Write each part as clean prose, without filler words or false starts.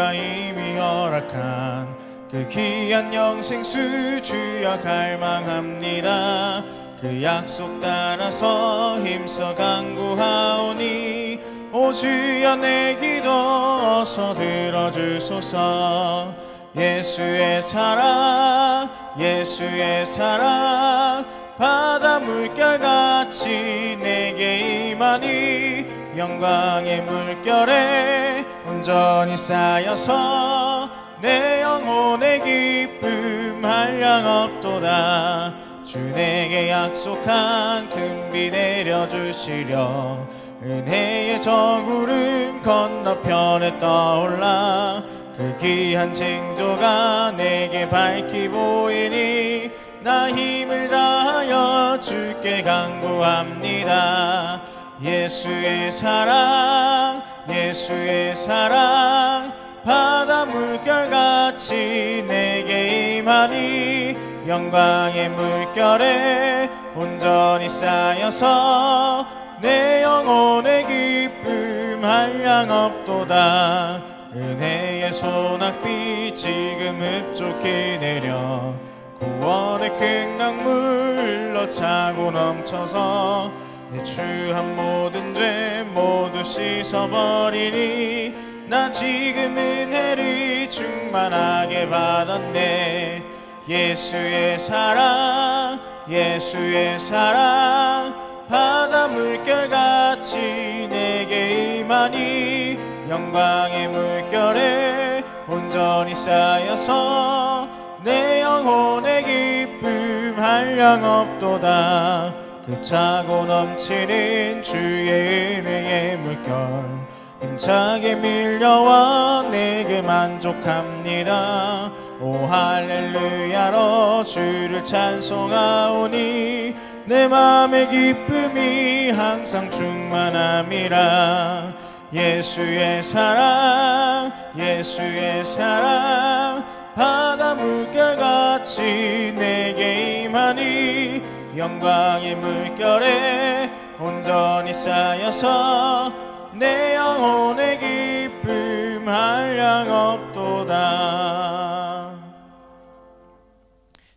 우리가 이미 허락한 그 귀한 영생수 주여 갈망합니다. 그 약속 따라서 힘써 간구하오니 오 주여 내 기도 어서 들어주소서. 예수의 사랑 예수의 사랑 바다 물결같이 내게 임하니 영광의 물결에 온전히 쌓여서 내 영혼의 기쁨 한량없도다. 주 내게 약속한 큰 비 내려주시려 은혜의 저구름 건너편에 떠올라 그 귀한 징조가 내게 밝히 보이니 나 힘을 다하여 주께 간구합니다. 예수의 사랑 예수의 사랑 바다 물결같이 내게 임하니 영광의 물결에 온전히 쌓여서 내 영혼의 기쁨 한량없도다. 은혜의 소낙비 지금 흡족히 내려 구원의 큰 강물 흘러차고 넘쳐서 내 추한 모든 죄 모두 씻어버리니 나 지금 은혜를 충만하게 받았네. 예수의 사랑 예수의 사랑 바다 물결같이 내게 임하니 영광의 물결에 온전히 쌓여서 내 영혼의 기쁨 한량없도다. 그 차고 넘치는 주의 은혜의 물결 힘차게 밀려와 내게 만족합니다. 오 할렐루야로 주를 찬송하오니 내 맘의 기쁨이 항상 충만함이라. 예수의 사랑 예수의 사랑 바다 물결같이 내게 임하니 영광의 물결에 온전히 쌓여서 내 영혼의 기쁨 한량없도다.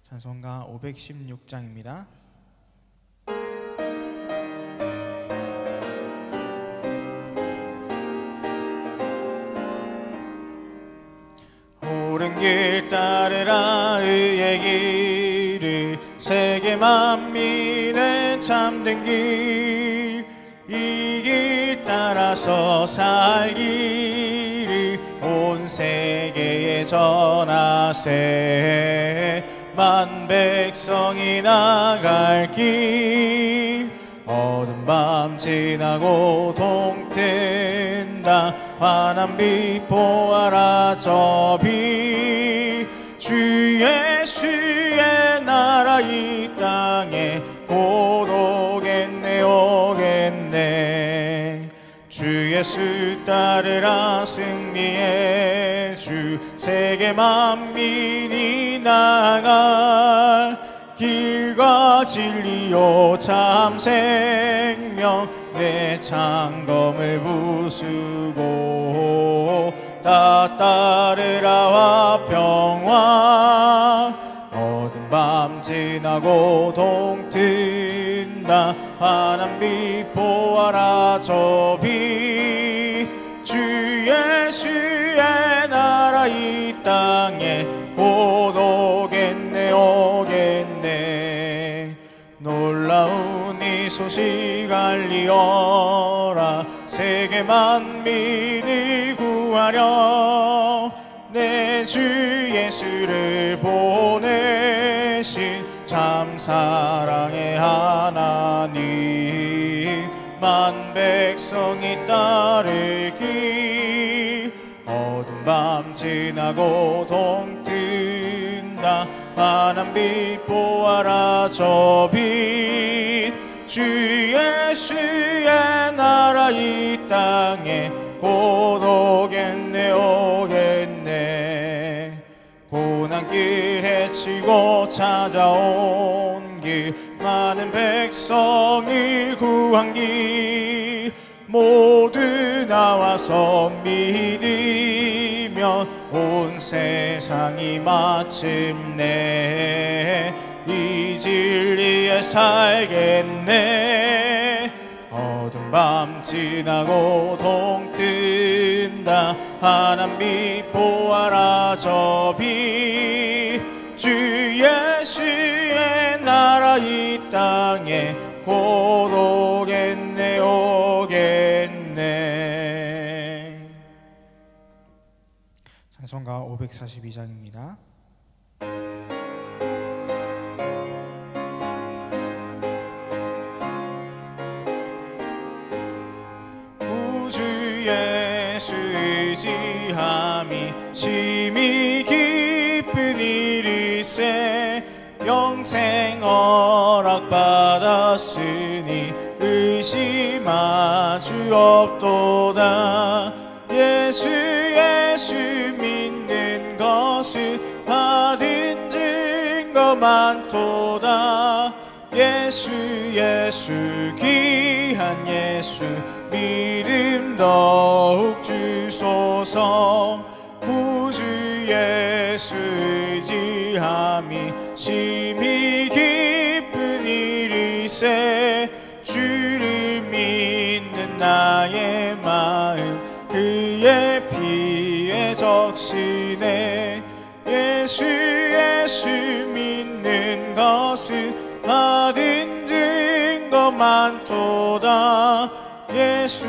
찬송가 516장입니다. 옳은 길 따르라 의의 길을 세계 만민의 참된 길 이 길 따라서 살기를 온 세계에 전하세. 만 백성이 나갈 길 어두운 밤 지나고 동튼다. 환한 빛 보아라 저 빛 주 예수의 나라 이 땅에 곧 오겠네 오겠네. 주 예수 따르라 승리의 주 세계 만민이 나갈 길과 진리요 참 생명 내 창검을 부수고 다 따르라와 평화. 어두운 밤 지나고 동튼다. 환한 빛 보아라 저 빛 주 예수의 나라 이 땅에 곧 오겠네 오겠네. 놀라운 이 소식 알리어라. 세계 만민을 구하려 내 주 예수를 보내신 참 사랑의 하나님. 만 백성이 따를 길 어두운 밤 지나고 동튼다. 환한 빛 보아라 저 빛 주 예수의 나라 이 땅에 곧 오겠네 오겠네. 고난길 헤치고 찾아온 길 많은 백성을 구한 길 모두 나와서 믿으며 되면 온 세상이 마침내 이 진리에 살겠네. 어두운 밤 지나고 동뜬다. 환한 빛 보아라 저 빛. 주 예수의 나라 이 땅에 곧 오겠네 오겠네. 찬송가 542장입니다. 구주 예수 의지함이 심히 기쁜 일일세. 영생 허락받았으니 의심할 수 없도다. 예수 믿는 것은 받은 증거 많도다. 예수 귀한 예수 믿음 더욱 주소서. 구주 예수 의지함이 심히 기쁜 일일세. 주를 믿는 나의 마음 그의 피에 적시네. 예수 믿는 것은 받은 증거 많도다. 예수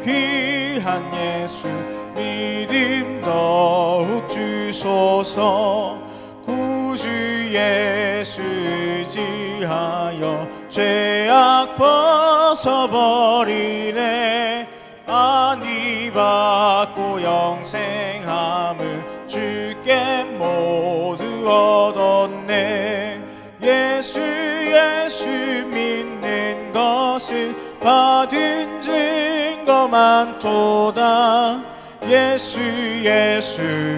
귀한 예수 믿음 더욱 주소서. 구주 예수 의지하여 죄악 벗어버리네. 안위 받고 영생함을 주께 모두 얻었네. 예수 믿는 것은 받은 증거 많도다. 예수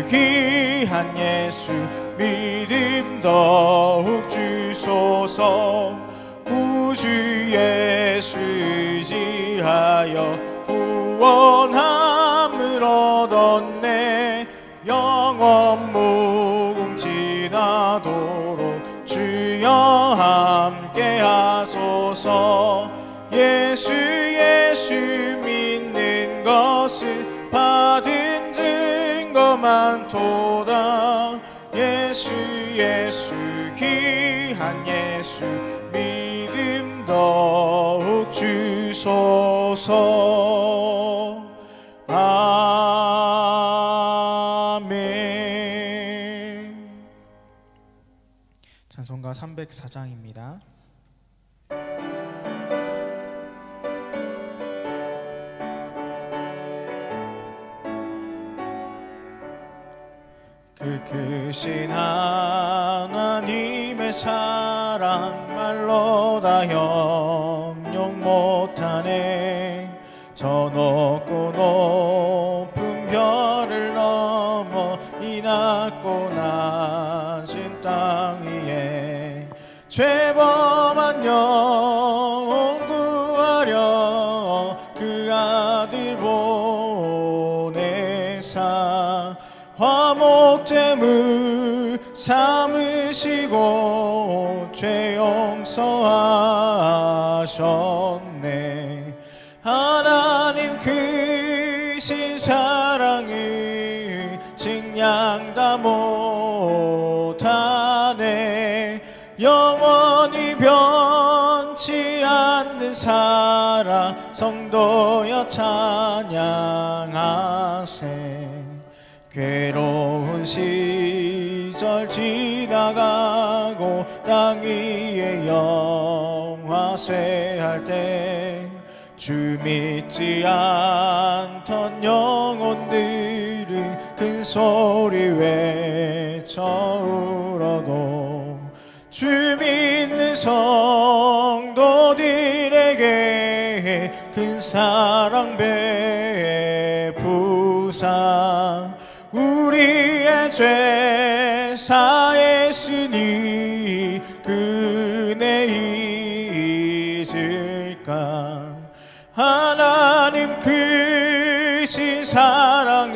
귀한 예수 믿음 더욱 주소서. 구주 예수 의지하여 구원함을 얻었네. 영원 무궁 지나도록 주여 함께 하소서. 예수 믿는 것은 받은 증거 많도다. 예수 귀한 예수 믿음 더욱 주소서. 아멘. 찬송가 304장입니다. 그 크신 하나님의 사랑 말로 다 형용 못하네. 저 높고 높은 별을 넘어 이 낮고 낮은 땅 위에 죄범한 영혼 구하려 그 아들 보내사 화목제물 삼으시고 죄 용서하셨네. 하나님 크신 사랑을 증량 다 못하네. 영원히 변치 않는 사랑 성도여 찬양하세. 괴로운 시절 지나가고 땅 위에 영화쇠할 때 주 믿지 않던 영혼들은 큰 소리 외쳐 울어도 주 믿는 성도들에게 큰 사랑 베푸사 우리의 죄 사했으니 그 은혜 잊을까. 하나님 크신 사랑을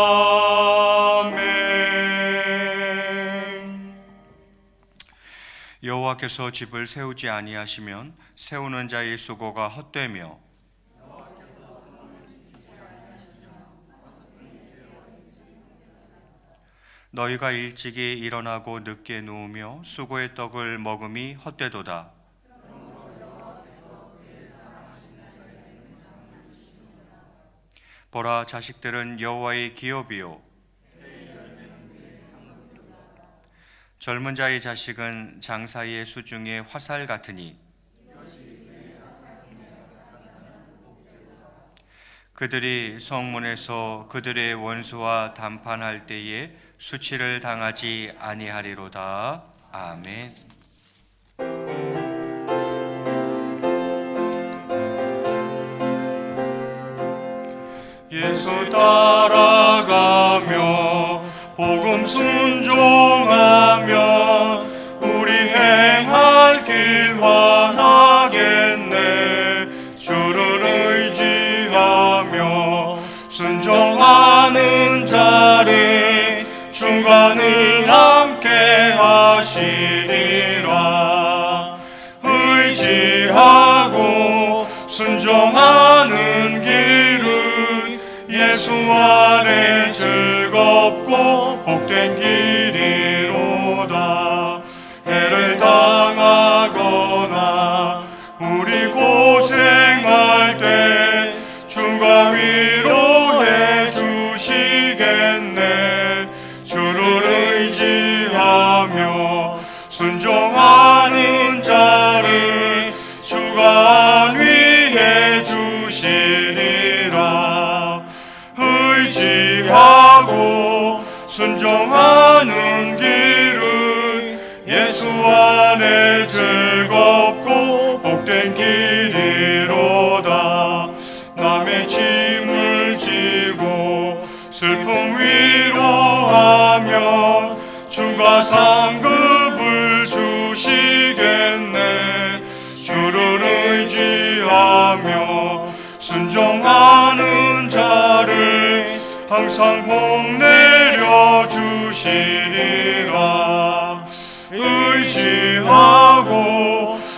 여호와께서 집을 세우지 아니하시면 세우는 자의 수고가 헛되며 너희가 일찍이 일어나고 늦게 누우며 수고의 떡을 먹음이 헛되도다. 보라, 자식들은 여호와의 기업이요 젊은 자의 자식은 장사의 수중의 화살 같으니 그들이 성문에서 그들의 원수와 담판할 때에 수치를 당하지 아니하리로다. 아멘. 예수 따라가며 복음 순종하면 우리 행할 길 환하겠네. 주를 의지하며 순종하는 자를 주가 늘 함께 하시리라. 의지하고 순종하는 길은 예수 안에 즐겁고 복된 길이로다. 해를 당하거나 우리 고생할 때 주가 위로해 주시겠네. 주를 의지하며 순종하는 자를 주가 안위해 주시리라. 의지하고 순종하는 길은 예수 안에 즐겁고 복된 길이로다. 남의 짐을 지고 슬픔 위로하면 주가 상급을 주시겠네. 주를 의지하며 순종하는 자를 항상 복 내려 주시리라. 의지하고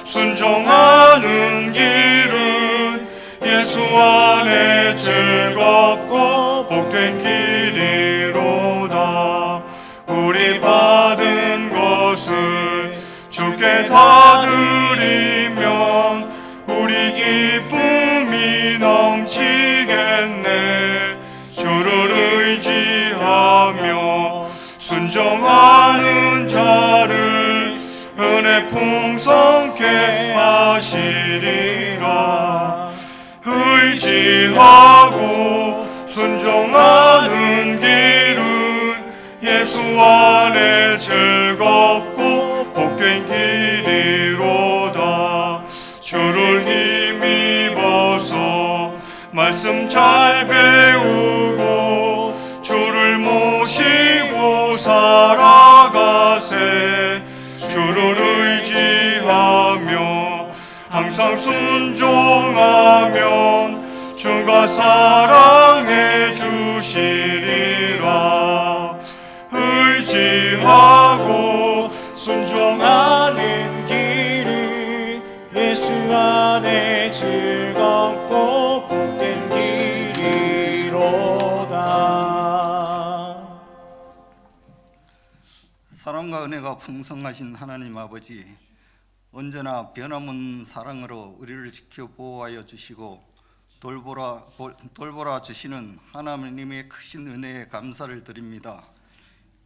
순종하는 길은 예수 안에 즐겁고 복된 길이로다. 우리 받은 것을 주께 다 드리면 우리 기쁨이 넘치겠네. 주를 의지하며 순종하는 자를 은혜 풍성케 하시리라. 의지하고 순종하는 길은 예수 안에 즐겁고 복된 길이로다. 주를 힘입어서 말씀 잘 배우고 주를 모시고 살아가세. 주를 의지하며 항상 순종하면 주가 사랑해 주시리라. 의지하고 순종하는 길은 예수 안에 즐겁고 복된 길이로다. 사랑과 은혜가 풍성하신 하나님 아버지, 언제나 변함없는 사랑으로 우리를 지켜 보호하여 주시고 돌보라 주시는 하나님의 크신 은혜에 감사를 드립니다.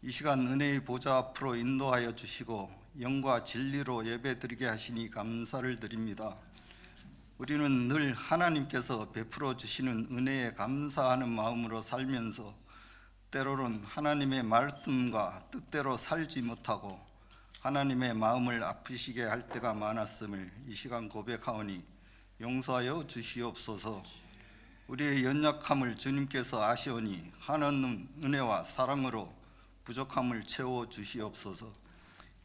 이 시간 은혜의 보좌 앞으로 인도하여 주시고 영과 진리로 예배드리게 하시니 감사를 드립니다. 우리는 늘 하나님께서 베풀어 주시는 은혜에 감사하는 마음으로 살면서 때로는 하나님의 말씀과 뜻대로 살지 못하고 하나님의 마음을 아프시게 할 때가 많았음을 이 시간 고백하오니 용서하여 주시옵소서. 우리의 연약함을 주님께서 아시오니 한없는 은혜와 사랑으로 부족함을 채워 주시옵소서.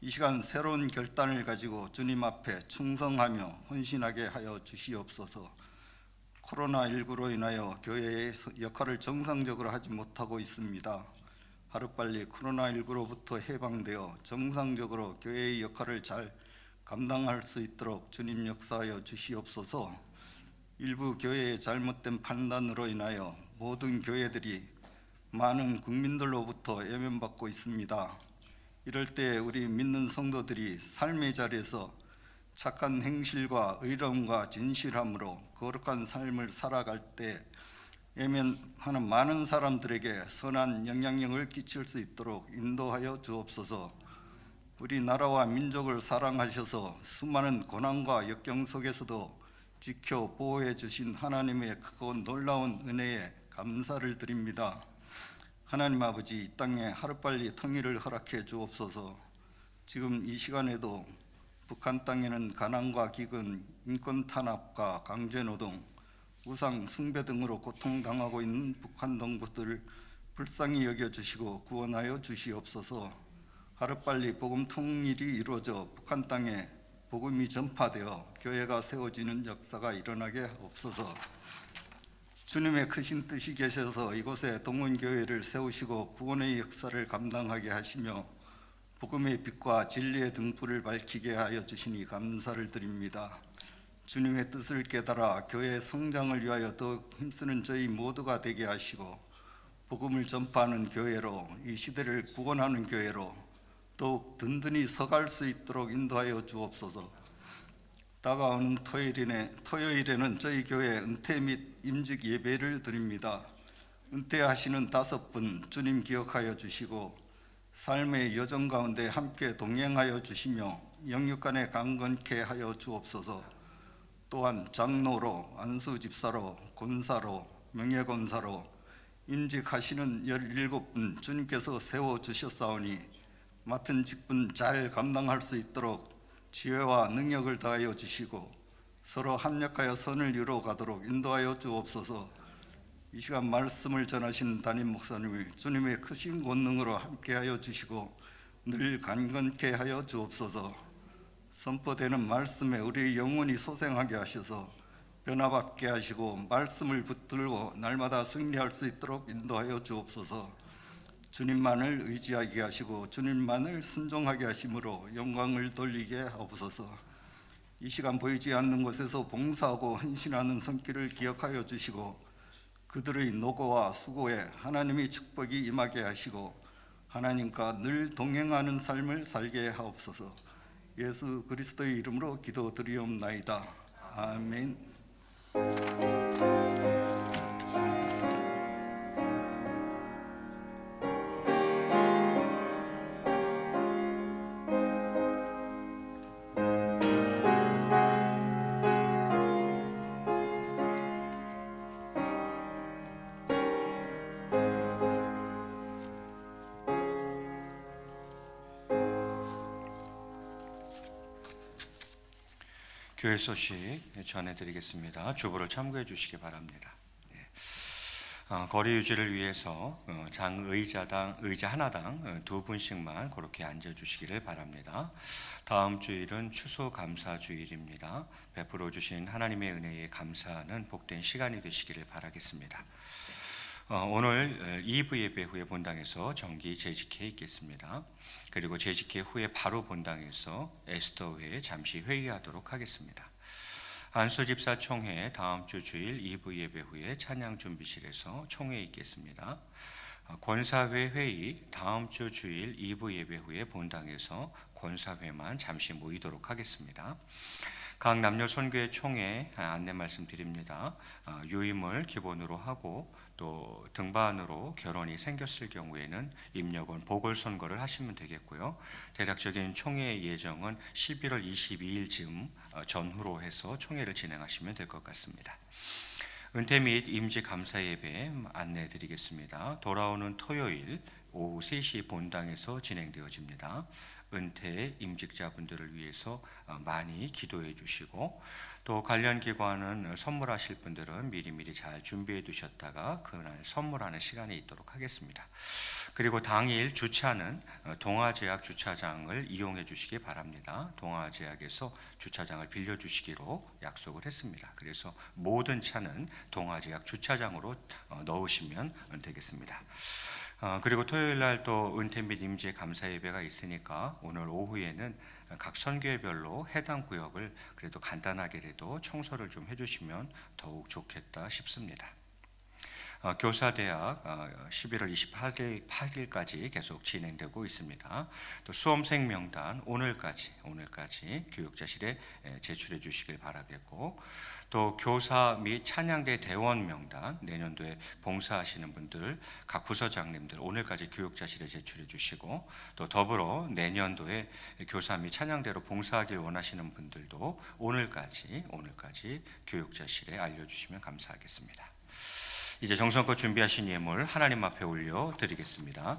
이 시간 새로운 결단을 가지고 주님 앞에 충성하며 헌신하게 하여 주시옵소서. 코로나19로 인하여 교회의 역할을 정상적으로 하지 못하고 있습니다. 하루빨리 코로나19로부터 해방되어 정상적으로 교회의 역할을 잘 감당할 수 있도록 주님 역사하여 주시옵소서. 일부 교회의 잘못된 판단으로 인하여 모든 교회들이 많은 국민들로부터 외면받고 있습니다. 이럴 때 우리 믿는 성도들이 삶의 자리에서 착한 행실과 의로움과 진실함으로 거룩한 삶을 살아갈 때 외면하는 많은 사람들에게 선한 영향력을 끼칠 수 있도록 인도하여 주옵소서. 우리나라와 민족을 사랑하셔서 수많은 고난과 역경 속에서도 지켜 보호해 주신 하나님의 크고 놀라운 은혜에 감사를 드립니다. 하나님 아버지, 이 땅에 하루빨리 통일을 허락해 주옵소서. 지금 이 시간에도 북한 땅에는 가난과 기근, 인권 탄압과 강제노동, 우상 숭배 등으로 고통당하고 있는 북한 동포들을 불쌍히 여겨주시고 구원하여 주시옵소서. 하루빨리 복음 통일이 이루어져 북한 땅에 복음이 전파되어 교회가 세워지는 역사가 일어나게 없어서 주님의 크신 뜻이 계셔서 이곳에 동원교회를 세우시고 구원의 역사를 감당하게 하시며 복음의 빛과 진리의 등불을 밝히게 하여 주시니 감사를 드립니다. 주님의 뜻을 깨달아 교회의 성장을 위하여 더욱 힘쓰는 저희 모두가 되게 하시고 복음을 전파하는 교회로, 이 시대를 구원하는 교회로 더욱 든든히 서갈 수 있도록 인도하여 주옵소서. 다가오는 토요일에는 저희 교회 은퇴 및 임직 예배를 드립니다. 은퇴하시는 5분 주님 기억하여 주시고 삶의 여정 가운데 함께 동행하여 주시며 영육간에 강건케 하여 주옵소서. 또한 장로로, 안수 집사로, 권사로, 명예권사로 임직하시는 17분 주님께서 세워주셨사오니 맡은 직분 잘 감당할 수 있도록 지혜와 능력을 다하여 주시고 서로 합력하여 선을 이루어가도록 인도하여 주옵소서. 이 시간 말씀을 전하신 담임 목사님을 주님의 크신 권능으로 함께하여 주시고 늘 강건케 하여 주옵소서. 선포되는 말씀에 우리의 영혼이 소생하게 하셔서 변화받게 하시고 말씀을 붙들고 날마다 승리할 수 있도록 인도하여 주옵소서. 주님만을 의지하게 하시고 주님만을 순종하게 하심으로 영광을 돌리게 하옵소서. 이 시간 보이지 않는 곳에서 봉사하고 헌신하는 손길을 기억하여 주시고 그들의 노고와 수고에 하나님의 축복이 임하게 하시고 하나님과 늘 동행하는 삶을 살게 하옵소서. 예수 그리스도의 이름으로 기도드리옵나이다. 아멘. 교회 소식 전해드리겠습니다. 주보를 참고해 주시기 바랍니다. 거리 유지를 위해서 의자 하나당 2분씩만 그렇게 앉아주시기를 바랍니다. 다음 주일은 추수감사주일입니다. 베풀어 주신 하나님의 은혜에 감사하는 복된 시간이 되시기를 바라겠습니다. 오늘 2부 예배 후에 본당에서 정기 재직회 있겠습니다. 그리고 재직회 후에 바로 본당에서 에스더회 잠시 회의하도록 하겠습니다. 안수집사 총회 다음 주 주일 2부 예배 후에 찬양 준비실에서 총회 있겠습니다. 권사회 회의 다음 주 주일 2부 예배 후에 본당에서 권사회만 잠시 모이도록 하겠습니다. 각 남녀 선교회 총회 안내 말씀드립니다. 유임을 기본으로 하고 또 등반으로 결혼이 생겼을 경우에는 입력원 보궐선거를 하시면 되겠고요. 대략적인 총회 예정은 11월 22일쯤 전후로 해서 총회를 진행하시면 될 것 같습니다. 은퇴 및 임직 감사 예배 안내 드리겠습니다. 돌아오는 토요일 오후 3시 본당에서 진행되어집니다. 은퇴 임직자분들을 위해서 많이 기도해 주시고, 또 관련 기관은 선물하실 분들은 미리미리 잘 준비해 두셨다가 그날 선물하는 시간이 있도록 하겠습니다. 그리고 당일 주차는 동아제약 주차장을 이용해 주시기 바랍니다. 동아제약에서 주차장을 빌려주시기로 약속을 했습니다. 그래서 모든 차는 동아제약 주차장으로 넣으시면 되겠습니다. 그리고 토요일 날 또 은퇴 및 임재 감사 예배가 있으니까 오늘 오후에는 각 선교회별로 해당 구역을 그래도 간단하게라도 청소를 좀 해주시면 더욱 좋겠다 싶습니다. 교사대학 11월 28일까지 계속 진행되고 있습니다. 또 수험생 명단 오늘까지 교육자실에 제출해 주시길 바라겠고, 또 교사 및 찬양대 대원 명단 내년도에 봉사하시는 분들 각 부서장님들 오늘까지 교육자실에 제출해 주시고, 또 더불어 내년도에 교사 및 찬양대로 봉사하길 원하시는 분들도 오늘까지 교육자실에 알려주시면 감사하겠습니다. 이제 정성껏 준비하신 예물 하나님 앞에 올려 드리겠습니다.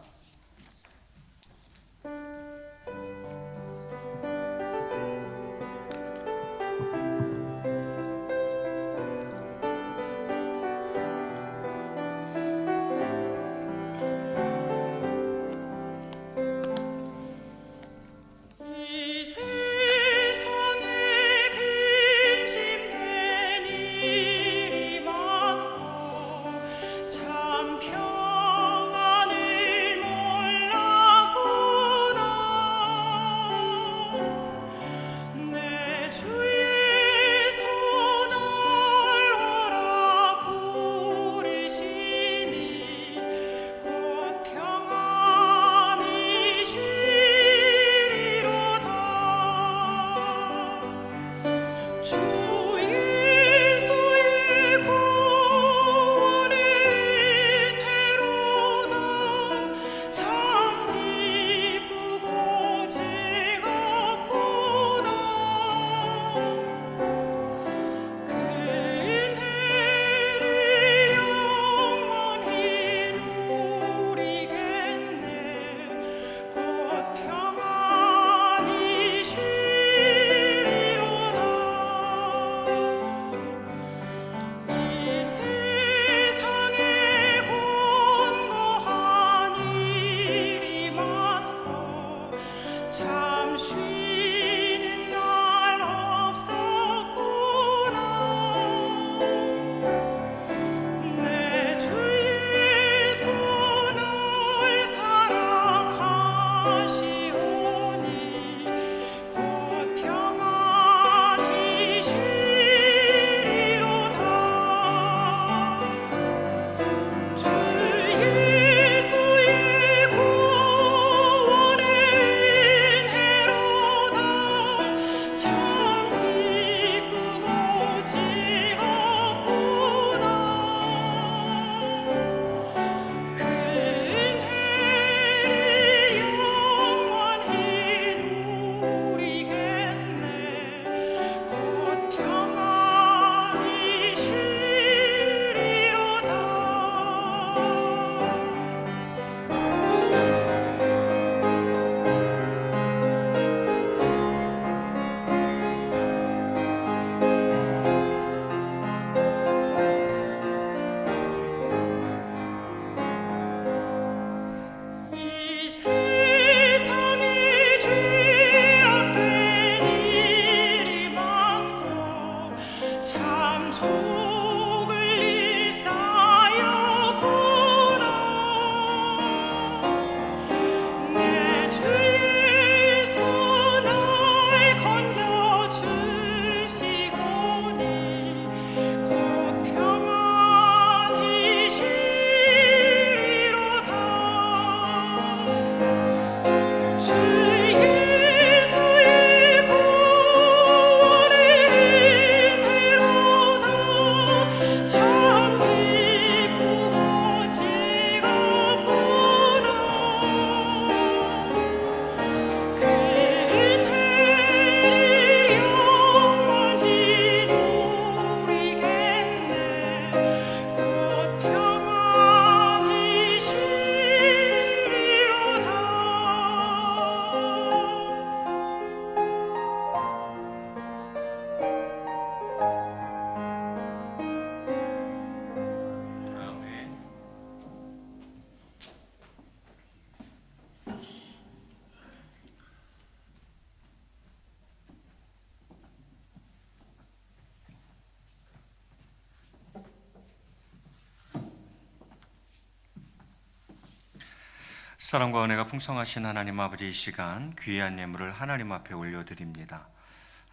사랑과 은혜가 풍성하신 하나님 아버지, 이 시간 귀한 예물을 하나님 앞에 올려드립니다.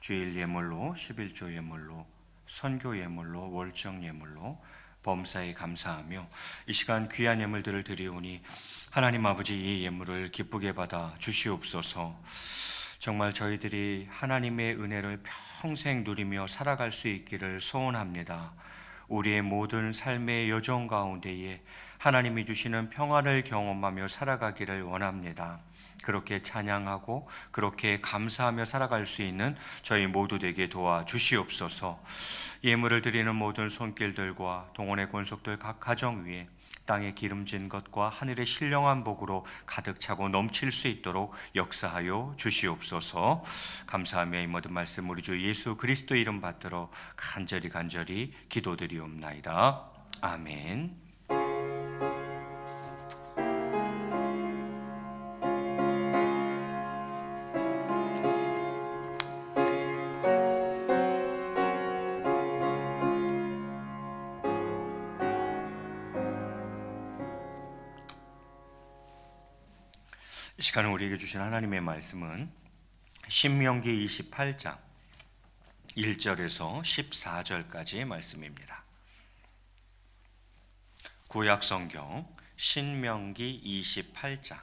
주일 예물로, 11조 예물로, 선교 예물로, 월정 예물로 범사에 감사하며 이 시간 귀한 예물들을 드리오니 하나님 아버지, 이 예물을 기쁘게 받아 주시옵소서. 정말 저희들이 하나님의 은혜를 평생 누리며 살아갈 수 있기를 소원합니다. 우리의 모든 삶의 여정 가운데에 하나님이 주시는 평안을 경험하며 살아가기를 원합니다. 그렇게 찬양하고 그렇게 감사하며 살아갈 수 있는 저희 모두 되게 도와주시옵소서. 예물을 드리는 모든 손길들과 동원의 권속들 각 가정 위에 땅에 기름진 것과 하늘의 신령한 복으로 가득 차고 넘칠 수 있도록 역사하여 주시옵소서. 감사하며 이 모든 말씀 우리 주 예수 그리스도 이름 받들어 간절히 기도드리옵나이다. 아멘. 이 시간에 우리에게 주신 하나님의 말씀은 신명기 28장 1절에서 14절까지의 말씀입니다. 구약 성경 신명기 28장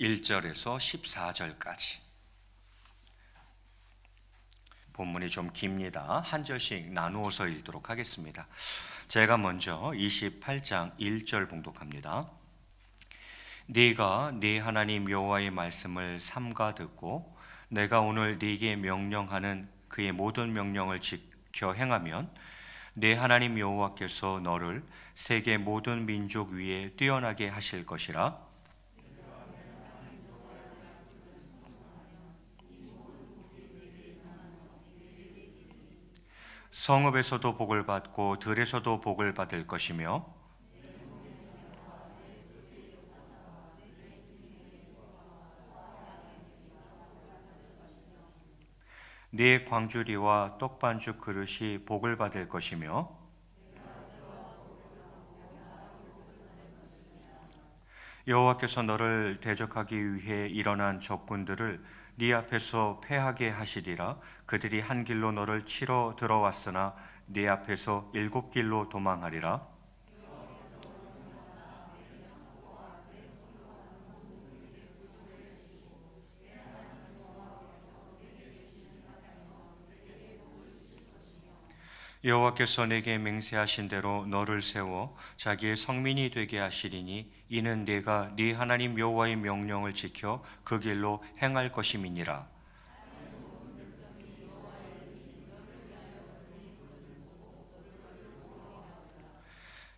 1절에서 14절까지. 본문이 좀 깁니다. 한 절씩 나누어서 읽도록 하겠습니다. 제가 먼저 28장 1절 봉독합니다. 네가 네 하나님 여호와의 말씀을 삼가 듣고 내가 오늘 네게 명령하는 그의 모든 명령을 지켜 행하면 네 하나님 여호와께서 너를 세계 모든 민족 위에 뛰어나게 하실 것이라. 성읍에서도 복을 받고 들에서도 복을 받을 것이며 네 광주리와 떡반죽 그릇이 복을 받을 것이며 여호와께서 너를 대적하기 위해 일어난 적군들을 네 앞에서 패하게 하시리라. 그들이 한 길로 너를 치러 들어왔으나 네 앞에서 7길로 도망하리라. 여호와께서 내게 맹세하신 대로 너를 세워 자기의 성민이 되게 하시리니 이는 네가 네 하나님 여호와의 명령을 지켜 그 길로 행할 것임이니라.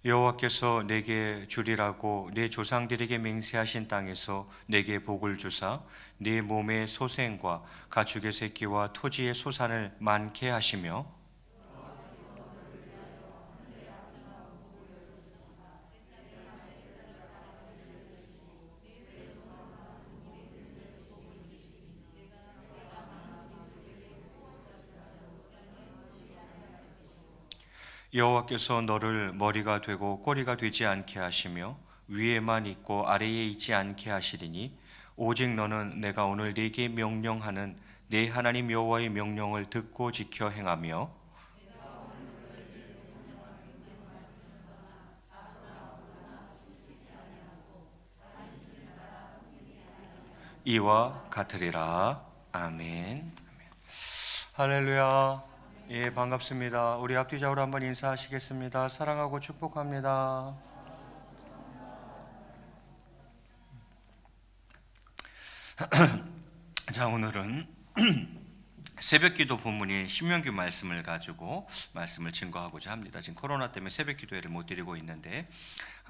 여호와께서 내게 주리라고 네 조상들에게 맹세하신 땅에서 내게 복을 주사 네 몸의 소생과 가축의 새끼와 토지의 소산을 많게 하시며 여호와께서 너를 머리가 되고 꼬리가 되지 않게 하시며 위에만 있고 아래에 있지 않게 하시리니 오직 너는 내가 오늘 네게 명령하는 네 하나님 여호와의 명령을 듣고 지켜 행하며 이와 같으리라. 아멘. 할렐루야. 예, 반갑습니다. 우리 앞뒤좌우로 한번 인사하시겠습니다. 사랑하고 축복합니다. 자, 오늘은 새벽기도 본문인 신명기 말씀을 가지고 말씀을 증거하고자 합니다. 지금 코로나 때문에 새벽기도회를 못 드리고 있는데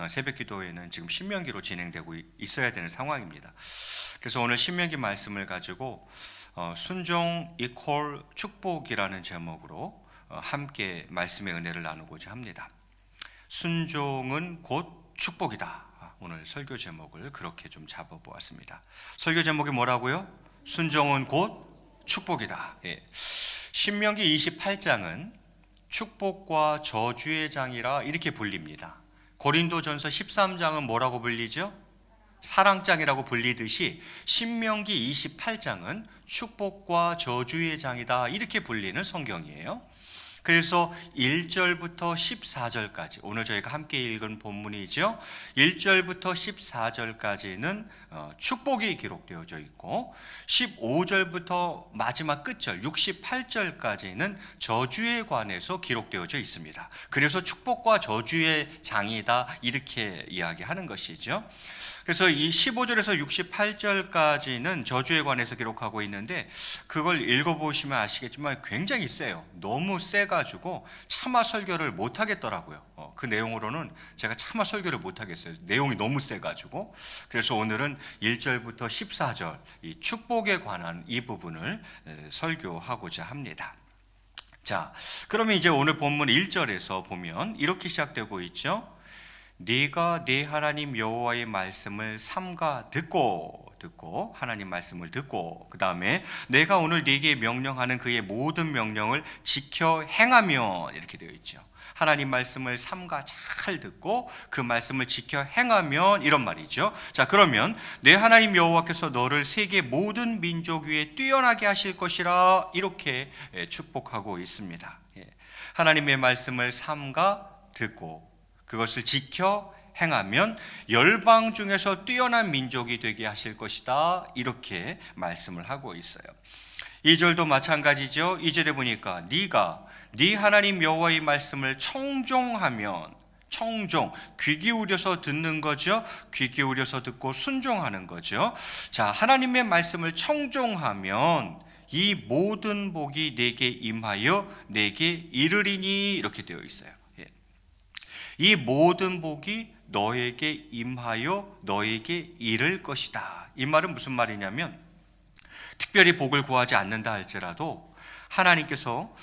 새벽기도회는 지금 신명기로 진행되고 있어야 되는 상황입니다. 그래서 오늘 신명기 말씀을 가지고 순종 이퀄 축복이라는 제목으로 함께 말씀의 은혜를 나누고자 합니다. 순종은 곧 축복이다. 오늘 설교 제목을 그렇게 좀 잡아보았습니다. 설교 제목이 뭐라고요? 순종은 곧 축복이다. 예. 신명기 28장은 축복과 저주의 장이라 이렇게 불립니다. 고린도전서 13장은 뭐라고 불리죠? 사랑장이라고 불리듯이 신명기 28장은 축복과 저주의 장이다 이렇게 불리는 성경이에요. 그래서 1절부터 14절까지 오늘 저희가 함께 읽은 본문이죠. 1절부터 14절까지는 축복이 기록되어져 있고 15절부터 마지막 끝절 68절까지는 저주에 관해서 기록되어져 있습니다. 그래서 축복과 저주의 장이다 이렇게 이야기하는 것이죠. 그래서 이 15절에서 68절까지는 저주에 관해서 기록하고 있는데 그걸 읽어보시면 아시겠지만 굉장히 세요. 너무 세가지고 차마 설교를 못하겠더라고요. 그 내용으로는 제가 차마 설교를 못하겠어요. 내용이 너무 세가지고. 그래서 오늘은 1절부터 14절 이 축복에 관한 이 부분을 설교하고자 합니다. 자, 그러면 이제 오늘 본문 1절에서 보면 이렇게 시작되고 있죠. 네가 네 하나님 여호와의 말씀을 삼가 듣고 하나님 말씀을 듣고 그 다음에 내가 오늘 네게 명령하는 그의 모든 명령을 지켜 행하면 이렇게 되어 있죠. 하나님 말씀을 삼가 잘 듣고 그 말씀을 지켜 행하면 이런 말이죠. 자, 그러면 내 하나님 여호와께서 너를 세계 모든 민족 위에 뛰어나게 하실 것이라 이렇게 축복하고 있습니다. 하나님의 말씀을 삼가 듣고 그것을 지켜 행하면 열방 중에서 뛰어난 민족이 되게 하실 것이다 이렇게 말씀을 하고 있어요. 2절도 마찬가지죠. 2절에 보니까 네가 네 하나님 여호와의 말씀을 청종하면 귀 기울여서 듣는 거죠. 귀 기울여서 듣고 순종하는 거죠. 자, 하나님의 말씀을 청종하면 이 모든 복이 내게 임하여 내게 이르리니 이렇게 되어 있어요. 이 모든 복이 너에게 임하여 너에게 이를 것이다. 이 말은 무슨 말이냐면 특별히 복을 구하지 않는다 할지라도 하나님께서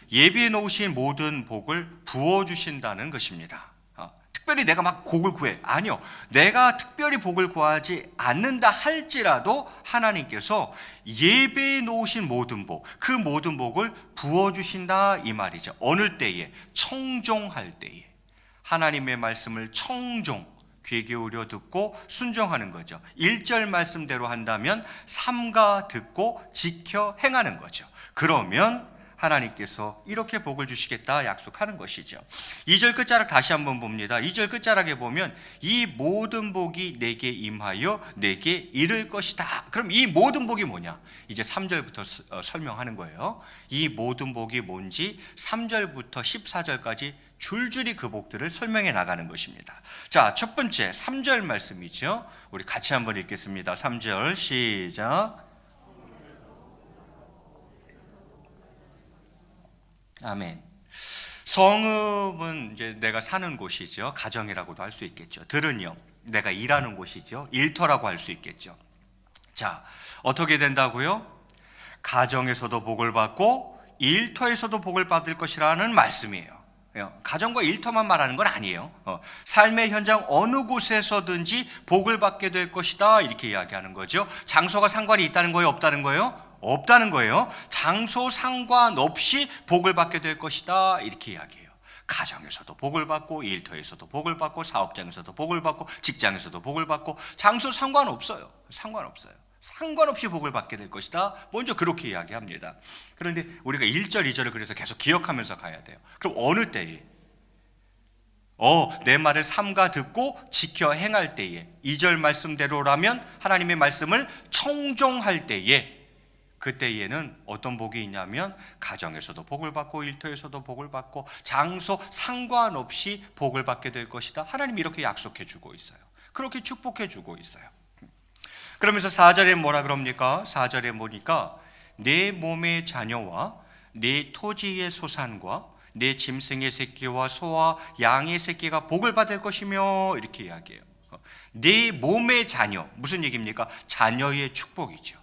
예비해 놓으신 모든 복을 부어주신다는 것입니다. 특별히 내가 막 복을 구해. 아니요. 내가 특별히 복을 구하지 않는다 할지라도 하나님께서 예배해 놓으신 모든 복, 그 모든 복을 부어주신다 이 말이죠. 어느 때에? 청종할 때에. 하나님의 말씀을 귀 기울여 듣고 순종하는 거죠. 1절 말씀대로 한다면 삼가 듣고 지켜 행하는 거죠. 그러면 하나님께서 이렇게 복을 주시겠다 약속하는 것이죠. 2절 끝자락 다시 한번 봅니다. 2절 끝자락에 보면 이 모든 복이 내게 임하여 내게 이를 것이다. 그럼 이 모든 복이 뭐냐? 이제 3절부터 설명하는 거예요. 이 모든 복이 뭔지 3절부터 14절까지 줄줄이 그 복들을 설명해 나가는 것입니다. 자, 첫 번째 3절 말씀이죠. 우리 같이 한번 읽겠습니다. 3절 시작. 아멘. 성읍은 이제 내가 사는 곳이죠. 가정이라고도 할 수 있겠죠. 들은요, 내가 일하는 곳이죠. 일터라고 할 수 있겠죠. 자, 어떻게 된다고요? 가정에서도 복을 받고 일터에서도 복을 받을 것이라는 말씀이에요. 가정과 일터만 말하는 건 아니에요. 삶의 현장 어느 곳에서든지 복을 받게 될 것이다 이렇게 이야기하는 거죠. 장소가 상관이 있다는 거예요? 없다는 거예요? 없다는 거예요. 장소 상관없이 복을 받게 될 것이다 이렇게 이야기해요. 가정에서도 복을 받고 일터에서도 복을 받고 사업장에서도 복을 받고 직장에서도 복을 받고 장소 상관없어요. 상관없이 복을 받게 될 것이다. 먼저 그렇게 이야기합니다. 그런데 우리가 1절, 2절을 그래서 계속 기억하면서 가야 돼요. 그럼 어느 때에? 내 말을 삼가 듣고 지켜 행할 때에 2절 말씀대로라면 하나님의 말씀을 청종할 때에 그때에는 어떤 복이 있냐면 가정에서도 복을 받고 일터에서도 복을 받고 장소 상관없이 복을 받게 될 것이다. 하나님이 이렇게 약속해 주고 있어요. 그렇게 축복해 주고 있어요. 그러면서 4절에 뭐라 그럽니까? 4절에 보니까 내 몸의 자녀와 내 토지의 소산과 내 짐승의 새끼와 소와 양의 새끼가 복을 받을 것이며 이렇게 이야기해요. 내 몸의 자녀, 무슨 얘기입니까? 자녀의 축복이죠.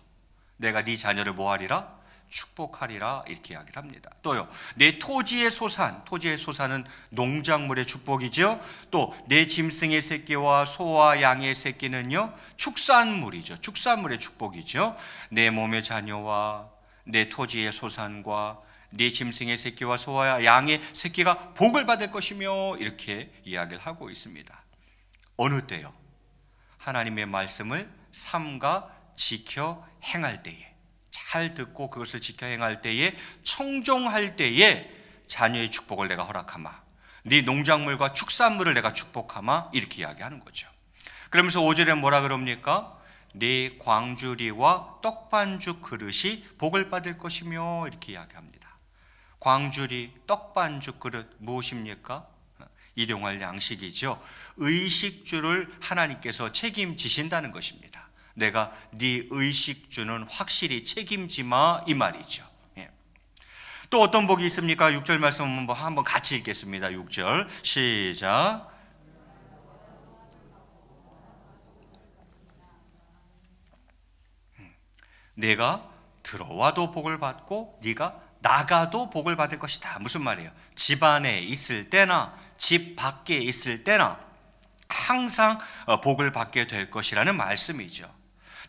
내가 네 자녀를 뭐하리라? 축복하리라 이렇게 이야기를 합니다. 또요, 내 토지의 소산은 농작물의 축복이죠. 또 내 짐승의 새끼와 소와 양의 새끼는요 축산물이죠. 축산물의 축복이죠. 내 몸의 자녀와 내 토지의 소산과 네 짐승의 새끼와 소와 양의 새끼가 복을 받을 것이며 이렇게 이야기를 하고 있습니다. 어느 때요? 하나님의 말씀을 삼가 지켜 행할 때에, 잘 듣고 그것을 지켜 행할 때에, 청종할 때에 자녀의 축복을 내가 허락하마, 네 농작물과 축산물을 내가 축복하마, 이렇게 이야기하는 거죠. 그러면서 5절에 뭐라 그럽니까? 네 광주리와 떡반죽 그릇이 복을 받을 것이며 이렇게 이야기합니다. 광주리, 떡반죽 그릇 무엇입니까? 일용할 양식이죠. 의식주를 하나님께서 책임지신다는 것입니다. 내가 네 의식주는 확실히 책임지마, 이 말이죠. 예. 또 어떤 복이 있습니까? 6절 말씀 한번 같이 읽겠습니다. 6절 시작. 내가 들어와도 복을 받고 네가 나가도 복을 받을 것이다. 무슨 말이에요? 집 안에 있을 때나 집 밖에 있을 때나 항상 복을 받게 될 것이라는 말씀이죠.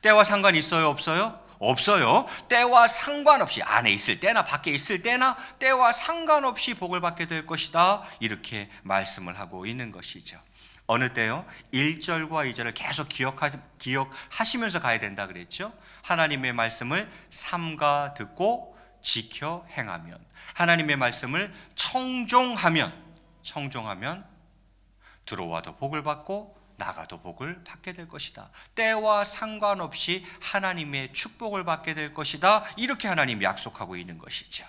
때와 상관 있어요? 없어요? 없어요. 때와 상관없이, 안에 있을 때나 밖에 있을 때나 때와 상관없이 복을 받게 될 것이다, 이렇게 말씀을 하고 있는 것이죠. 어느 때요? 1절과 2절을 계속 기억하시면서 가야 된다 그랬죠. 하나님의 말씀을 삼가 듣고 지켜 행하면, 하나님의 말씀을 청종하면 들어와도 복을 받고 나가도 복을 받게 될 것이다. 때와 상관없이 하나님의 축복을 받게 될 것이다, 이렇게 하나님이 약속하고 있는 것이죠.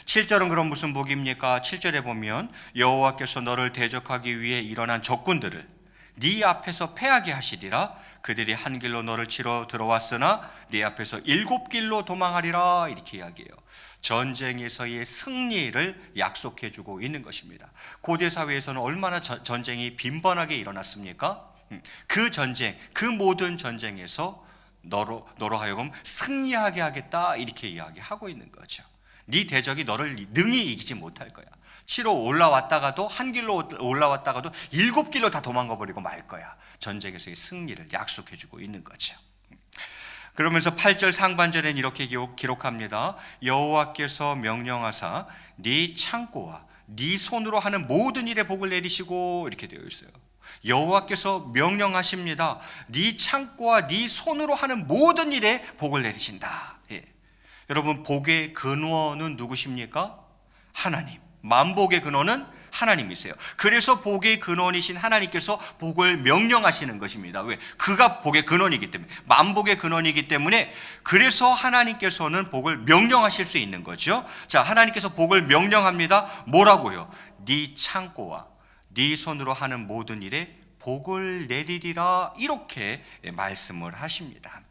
7절은 그럼 무슨 복입니까? 7절에 보면 여호와께서 너를 대적하기 위해 일어난 적군들을 네 앞에서 패하게 하시리라. 그들이 한 길로 너를 치러 들어왔으나 네 앞에서 7길로 도망하리라, 이렇게 이야기해요. 전쟁에서의 승리를 약속해 주고 있는 것입니다. 고대 사회에서는 얼마나 전쟁이 빈번하게 일어났습니까? 그 전쟁, 그 모든 전쟁에서 너로 하여금 승리하게 하겠다, 이렇게 이야기하고 있는 거죠. 네 대적이 너를 능히 이기지 못할 거야. 치러 올라왔다가도, 한 길로 올라왔다가도 7길로 다 도망가 버리고 말 거야. 전쟁에서의 승리를 약속해 주고 있는 거죠. 그러면서 8절 상반절엔 이렇게 기록합니다. 여호와께서 명령하사 네 창고와 네 손으로 하는 모든 일에 복을 내리시고, 이렇게 되어 있어요. 여호와께서 명령하십니다. 네 창고와 네 손으로 하는 모든 일에 복을 내리신다. 예. 여러분, 복의 근원은 누구십니까? 하나님. 만복의 근원은 하나님이세요. 그래서 복의 근원이신 하나님께서 복을 명령하시는 것입니다. 왜? 그가 복의 근원이기 때문에, 만복의 근원이기 때문에, 그래서 하나님께서는 복을 명령하실 수 있는 거죠. 자, 하나님께서 복을 명령합니다. 뭐라고요? 네 창고와 네 손으로 하는 모든 일에 복을 내리리라, 이렇게 말씀을 하십니다.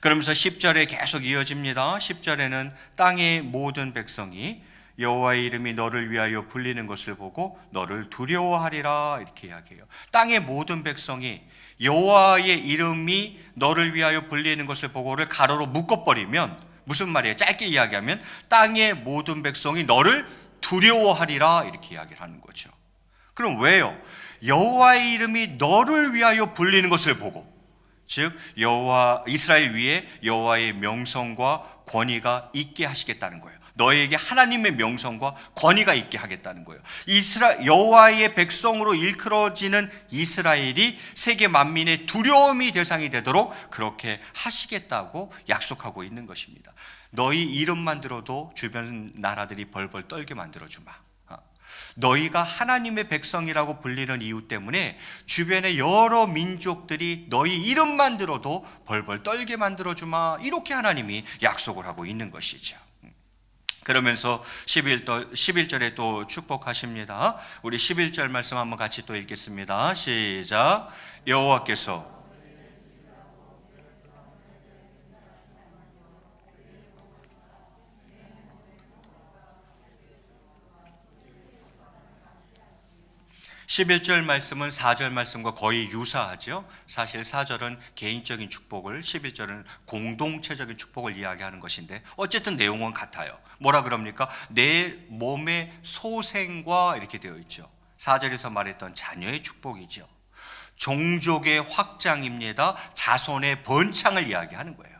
그러면서 10절에 계속 이어집니다. 10절에는 땅의 모든 백성이 여호와의 이름이 너를 위하여 불리는 것을 보고 너를 두려워하리라, 이렇게 이야기해요. 땅의 모든 백성이 여호와의 이름이 너를 위하여 불리는 것을 보고를 가로로 묶어버리면 무슨 말이에요? 짧게 이야기하면 땅의 모든 백성이 너를 두려워하리라, 이렇게 이야기를 하는 거죠. 그럼 왜요? 여호와의 이름이 너를 위하여 불리는 것을 보고, 즉 여호와, 이스라엘 위에 여호와의 명성과 권위가 있게 하시겠다는 거예요. 너에게 하나님의 명성과 권위가 있게 하겠다는 거예요. 여호와의 백성으로 일컬어지는 이스라엘이 세계 만민의 두려움이 대상이 되도록 그렇게 하시겠다고 약속하고 있는 것입니다. 너희 이름만 들어도 주변 나라들이 벌벌 떨게 만들어주마. 너희가 하나님의 백성이라고 불리는 이유 때문에 주변의 여러 민족들이 너희 이름만 들어도 벌벌 떨게 만들어주마, 이렇게 하나님이 약속을 하고 있는 것이죠. 그러면서 11절에 또 축복하십니다. 우리 11절 말씀 한번 같이 또 읽겠습니다. 시작. 여호와께서 11절 말씀은 4절 말씀과 거의 유사하죠. 사실 4절은 개인적인 축복을, 11절은 공동체적인 축복을 이야기하는 것인데 어쨌든 내용은 같아요. 뭐라 그럽니까? 내 몸의 소생과, 이렇게 되어 있죠. 4절에서 말했던 자녀의 축복이죠. 종족의 확장입니다. 자손의 번창을 이야기하는 거예요.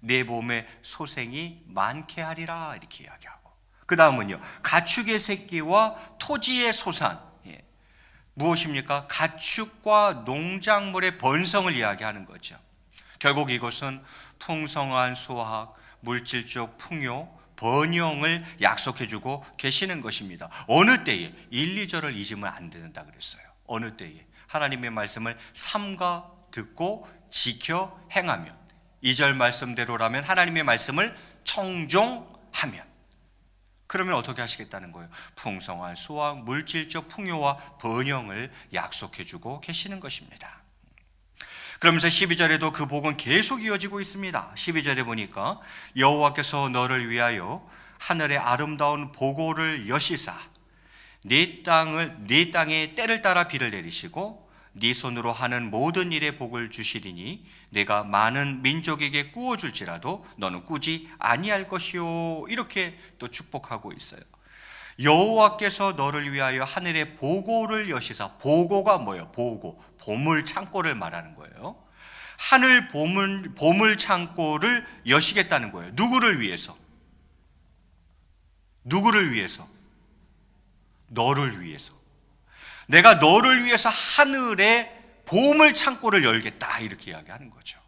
내 몸에 소생이 많게 하리라 이렇게 이야기하고, 그 다음은요, 가축의 새끼와 토지의 소산. 무엇입니까? 가축과 농작물의 번성을 이야기하는 거죠. 결국 이것은 풍성한 수확, 물질적 풍요, 번영을 약속해주고 계시는 것입니다. 어느 때에 1, 2절을 잊으면 안 된다 그랬어요. 어느 때에 하나님의 말씀을 삼가 듣고 지켜 행하면, 2절 말씀대로라면 하나님의 말씀을 청종하면, 그러면 어떻게 하시겠다는 거예요? 풍성한 수확, 물질적 풍요와 번영을 약속해주고 계시는 것입니다. 그러면서 12절에도 그 복은 계속 이어지고 있습니다. 12절에 보니까 여호와께서 너를 위하여 하늘의 아름다운 보고를 여시사 네 땅에 때를 따라 비를 내리시고 네 손으로 하는 모든 일에 복을 주시리니 내가 많은 민족에게 꾸어줄지라도 너는 꾸지 아니할 것이요. 이렇게 또 축복하고 있어요. 여호와께서 너를 위하여 하늘의 보고를 여시사, 보고가 뭐예요? 보고, 보물 창고를 말하는 거예요. 하늘 보물 창고를 여시겠다는 거예요. 누구를 위해서? 누구를 위해서? 너를 위해서. 내가 너를 위해서 하늘의 보물 창고를 열겠다 이렇게 이야기하는 거죠.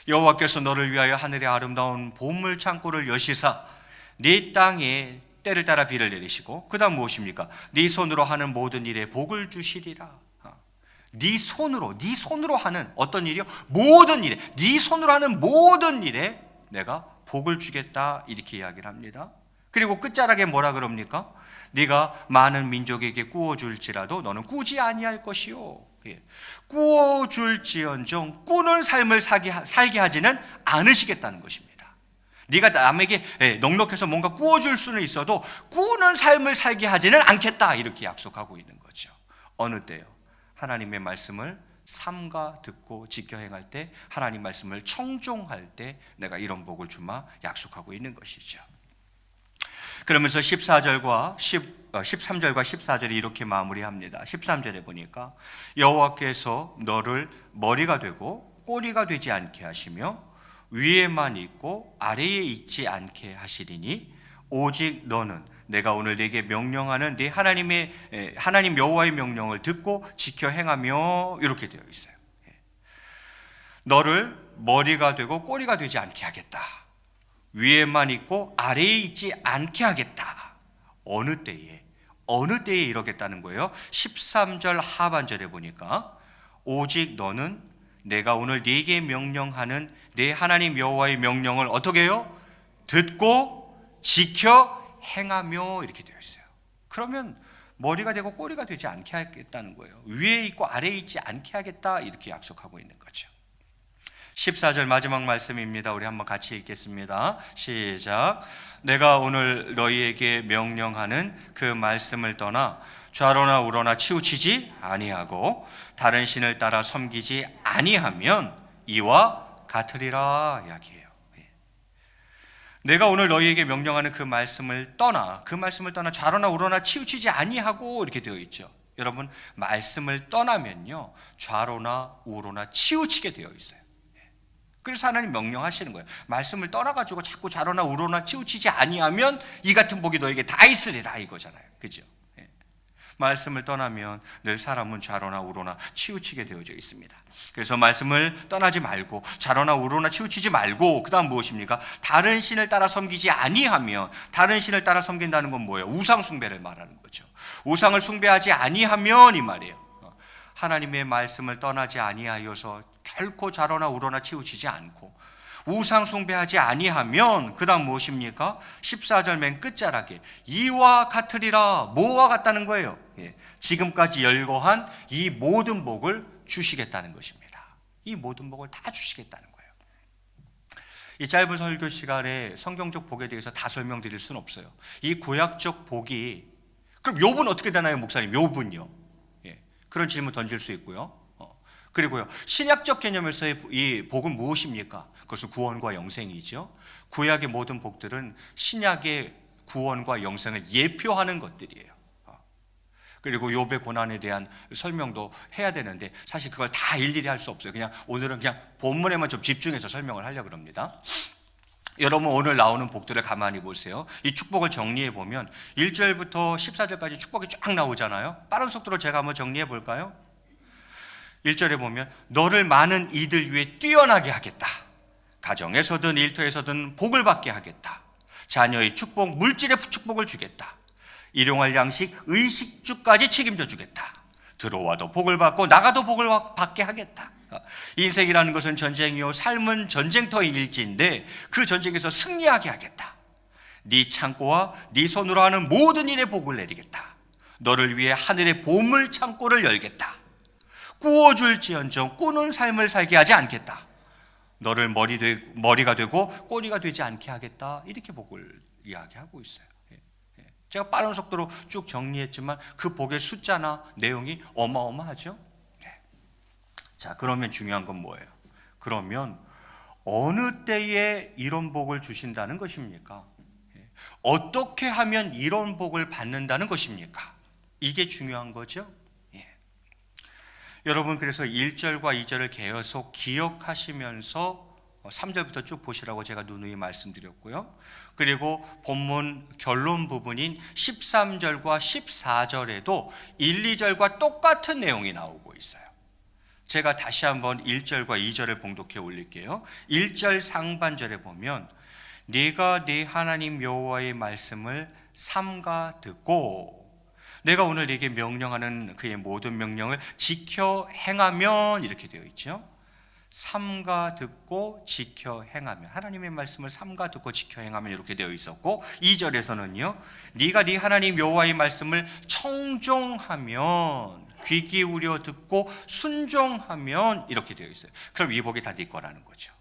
여호와께서 너를 위하여 하늘의 아름다운 보물 창고를 여시사 네 땅에 때를 따라 비를 내리시고, 그 다음 무엇입니까? 네 손으로 하는 모든 일에 복을 주시리라. 네 손으로 하는 어떤 일이요? 모든 일에, 네 손으로 하는 모든 일에 내가 복을 주겠다 이렇게 이야기를 합니다. 그리고 끝자락에 뭐라 그럽니까? 네가 많은 민족에게 꾸어줄지라도 너는 꾸지 아니할 것이요. 꾸어줄지언정 꾸는 삶을 살게 하지는 않으시겠다는 것입니다. 네가 남에게 넉넉해서 뭔가 꾸어줄 수는 있어도 꾸는 삶을 살게 하지는 않겠다 이렇게 약속하고 있는 거죠. 어느 때요? 하나님의 말씀을 삼가 듣고 지켜 행할 때, 하나님 말씀을 청종할 때 내가 이런 복을 주마 약속하고 있는 것이죠. 그러면서 13절과 14절이 이렇게 마무리합니다. 13절에 보니까 여호와께서 너를 머리가 되고 꼬리가 되지 않게 하시며 위에만 있고 아래에 있지 않게 하시리니 오직 너는 내가 오늘 네게 명령하는 네 하나님 여호와의 명령을 듣고 지켜 행하며, 이렇게 되어 있어요. 너를 머리가 되고 꼬리가 되지 않게 하겠다. 위에만 있고 아래에 있지 않게 하겠다. 어느 때에 이러겠다는 거예요. 13절 하반절에 보니까 오직 너는 내가 오늘 네게 명령하는 내 하나님 여호와의 명령을 어떻게 해요? 듣고 지켜 행하며, 이렇게 되어 있어요. 그러면 머리가 되고 꼬리가 되지 않게 하겠다는 거예요. 위에 있고 아래에 있지 않게 하겠다 이렇게 약속하고 있는 거죠. 14절 마지막 말씀입니다. 우리 한번 같이 읽겠습니다. 시작. 내가 오늘 너희에게 명령하는 그 말씀을 떠나 좌로나 우로나 치우치지 아니하고 다른 신을 따라 섬기지 아니하면 이와 같으리라 이야기해요. 내가 오늘 너희에게 명령하는 그 말씀을 떠나 좌로나 우로나 치우치지 아니하고 이렇게 되어 있죠. 여러분, 말씀을 떠나면요 좌로나 우로나 치우치게 되어 있어요. 그래서 하나님 명령하시는 거예요. 말씀을 떠나가지고 자꾸 좌로나 우로나 치우치지 아니하면 이 같은 복이 너에게 다 있으리라 이거잖아요. 그죠? 말씀을 떠나면 늘 사람은 좌로나 우로나 치우치게 되어져 있습니다. 그래서 말씀을 떠나지 말고 좌로나 우로나 치우치지 말고, 그 다음 무엇입니까? 다른 신을 따라 섬기지 아니하면, 다른 신을 따라 섬긴다는 건 뭐예요? 우상 숭배를 말하는 거죠. 우상을 숭배하지 아니하면 이 말이에요. 하나님의 말씀을 떠나지 아니하여서 결코 좌로나 우로나 치우치지 않고 우상 숭배하지 아니하면, 그 다음 무엇입니까? 14절 맨 끝자락에 이와 같으리라. 뭐와 같다는 거예요? 지금까지 열거한 이 모든 복을 주시겠다는 것입니다. 이 모든 복을 다 주시겠다는 거예요. 이 짧은 설교 시간에 성경적 복에 대해서 다 설명드릴 수는 없어요. 이 구약적 복이, 그럼 욥은 어떻게 되나요, 목사님? 욥은요? 그런 질문 던질 수 있고요. 그리고요, 신약적 개념에서의 이 복은 무엇입니까? 그것은 구원과 영생이죠. 구약의 모든 복들은 신약의 구원과 영생을 예표하는 것들이에요. 그리고 욥의 고난에 대한 설명도 해야 되는데 사실 그걸 다 일일이 할 수 없어요. 그냥 오늘은 그냥 본문에만 좀 집중해서 설명을 하려고 합니다. 여러분 오늘 나오는 복들을 가만히 보세요. 이 축복을 정리해 보면 1절부터 14절까지 축복이 쫙 나오잖아요. 빠른 속도로 제가 한번 정리해 볼까요? 1절에 보면 너를 많은 이들 위에 뛰어나게 하겠다. 가정에서든 일터에서든 복을 받게 하겠다. 자녀의 축복, 물질의 축복을 주겠다. 일용할 양식, 의식주까지 책임져 주겠다. 들어와도 복을 받고 나가도 복을 받게 하겠다. 인생이라는 것은 전쟁이요 삶은 전쟁터일지인데 그 전쟁에서 승리하게 하겠다. 네 창고와 네 손으로 하는 모든 일에 복을 내리겠다. 너를 위해 하늘의 보물 창고를 열겠다. 꾸어줄지언정 꾸는 삶을 살게 하지 않겠다. 너를 머리가 되고 꼬리가 되지 않게 하겠다. 이렇게 복을 이야기하고 있어요. 제가 빠른 속도로 쭉 정리했지만 그 복의 숫자나 내용이 어마어마하죠. 자, 그러면 중요한 건 뭐예요? 그러면 어느 때에 이런 복을 주신다는 것입니까? 어떻게 하면 이런 복을 받는다는 것입니까? 이게 중요한 거죠. 여러분 그래서 1절과 2절을 계속 기억하시면서 3절부터 쭉 보시라고 제가 누누이 말씀드렸고요. 그리고 본문 결론 부분인 13절과 14절에도 1, 2절과 똑같은 내용이 나오고 있어요. 제가 다시 한번 1절과 2절을 봉독해 올릴게요. 1절 상반절에 보면 네가 네 하나님 여호와의 말씀을 삼가 듣고 내가 오늘 네게 명령하는 그의 모든 명령을 지켜 행하면 이렇게 되어 있죠. 삼가 듣고 지켜 행하면 하나님의 말씀을 삼가 듣고 지켜 행하면 이렇게 되어 있었고 2절에서는요. 네가 네 하나님 여호와의 말씀을 청종하면 귀 기울여 듣고 순종하면 이렇게 되어 있어요. 그럼 이 복이 다 네 거라는 거죠.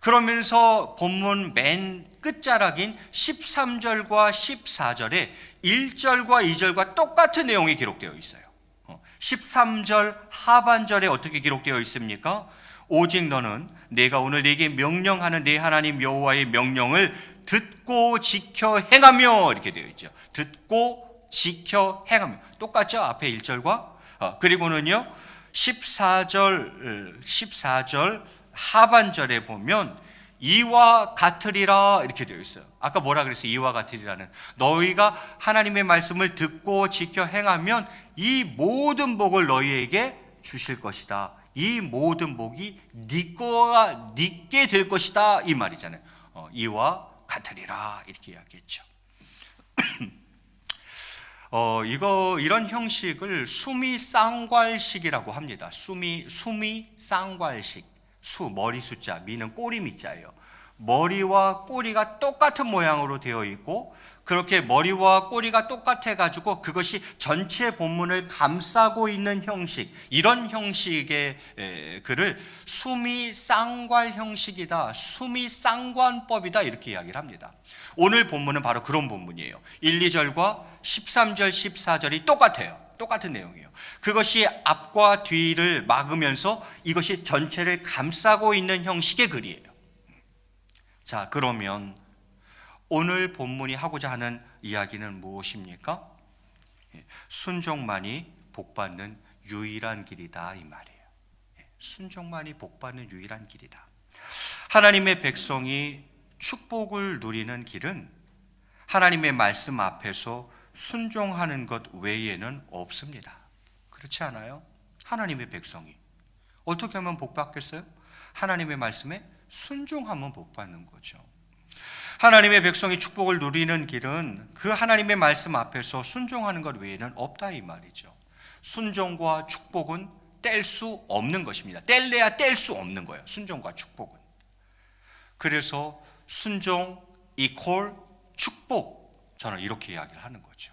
그러면서 본문 맨 끝자락인 13절과 14절에 1절과 2절과 똑같은 내용이 기록되어 있어요. 13절 하반절에 어떻게 기록되어 있습니까? 오직 너는 내가 오늘 네게 명령하는 네 하나님 여호와의 명령을 듣고 지켜 행하며 이렇게 되어 있죠. 듣고 지켜 행하며 똑같죠? 앞에 1절과 그리고는요 14절 하반절에 보면 이와 같으리라 이렇게 되어 있어요. 아까 뭐라 그랬어요? 이와 같으리라는 너희가 하나님의 말씀을 듣고 지켜 행하면 이 모든 복을 너희에게 주실 것이다. 이 모든 복이 네게 될 것이다 이 말이잖아요. 이와 같으리라 이렇게 이야기했죠. 이런 형식을 수미쌍괄식이라고 합니다. 수미쌍괄식. 머리 숫자, 미는 꼬리 미자예요. 머리와 꼬리가 똑같은 모양으로 되어 있고 그렇게 머리와 꼬리가 똑같아 가지고 그것이 전체 본문을 감싸고 있는 형식, 이런 형식의 글을 수미쌍괄 형식이다, 수미쌍관법이다 이렇게 이야기를 합니다. 오늘 본문은 바로 그런 본문이에요. 1, 2절과 13절, 14절이 똑같아요. 똑같은 내용이에요. 그것이 앞과 뒤를 막으면서 이것이 전체를 감싸고 있는 형식의 글이에요. 자, 그러면 오늘 본문이 하고자 하는 이야기는 무엇입니까? 순종만이 복받는 유일한 길이다 이 말이에요. 순종만이 복받는 유일한 길이다. 하나님의 백성이 축복을 누리는 길은 하나님의 말씀 앞에서 순종하는 것 외에는 없습니다. 그렇지 않아요? 하나님의 백성이 어떻게 하면 복받겠어요? 하나님의 말씀에 순종하면 복받는 거죠. 하나님의 백성이 축복을 누리는 길은 그 하나님의 말씀 앞에서 순종하는 것 외에는 없다 이 말이죠. 순종과 축복은 뗄 수 없는 것입니다. 뗄래야 뗄 수 없는 거예요. 순종과 축복은. 그래서 순종 이퀄 축복, 저는 이렇게 이야기를 하는 거죠.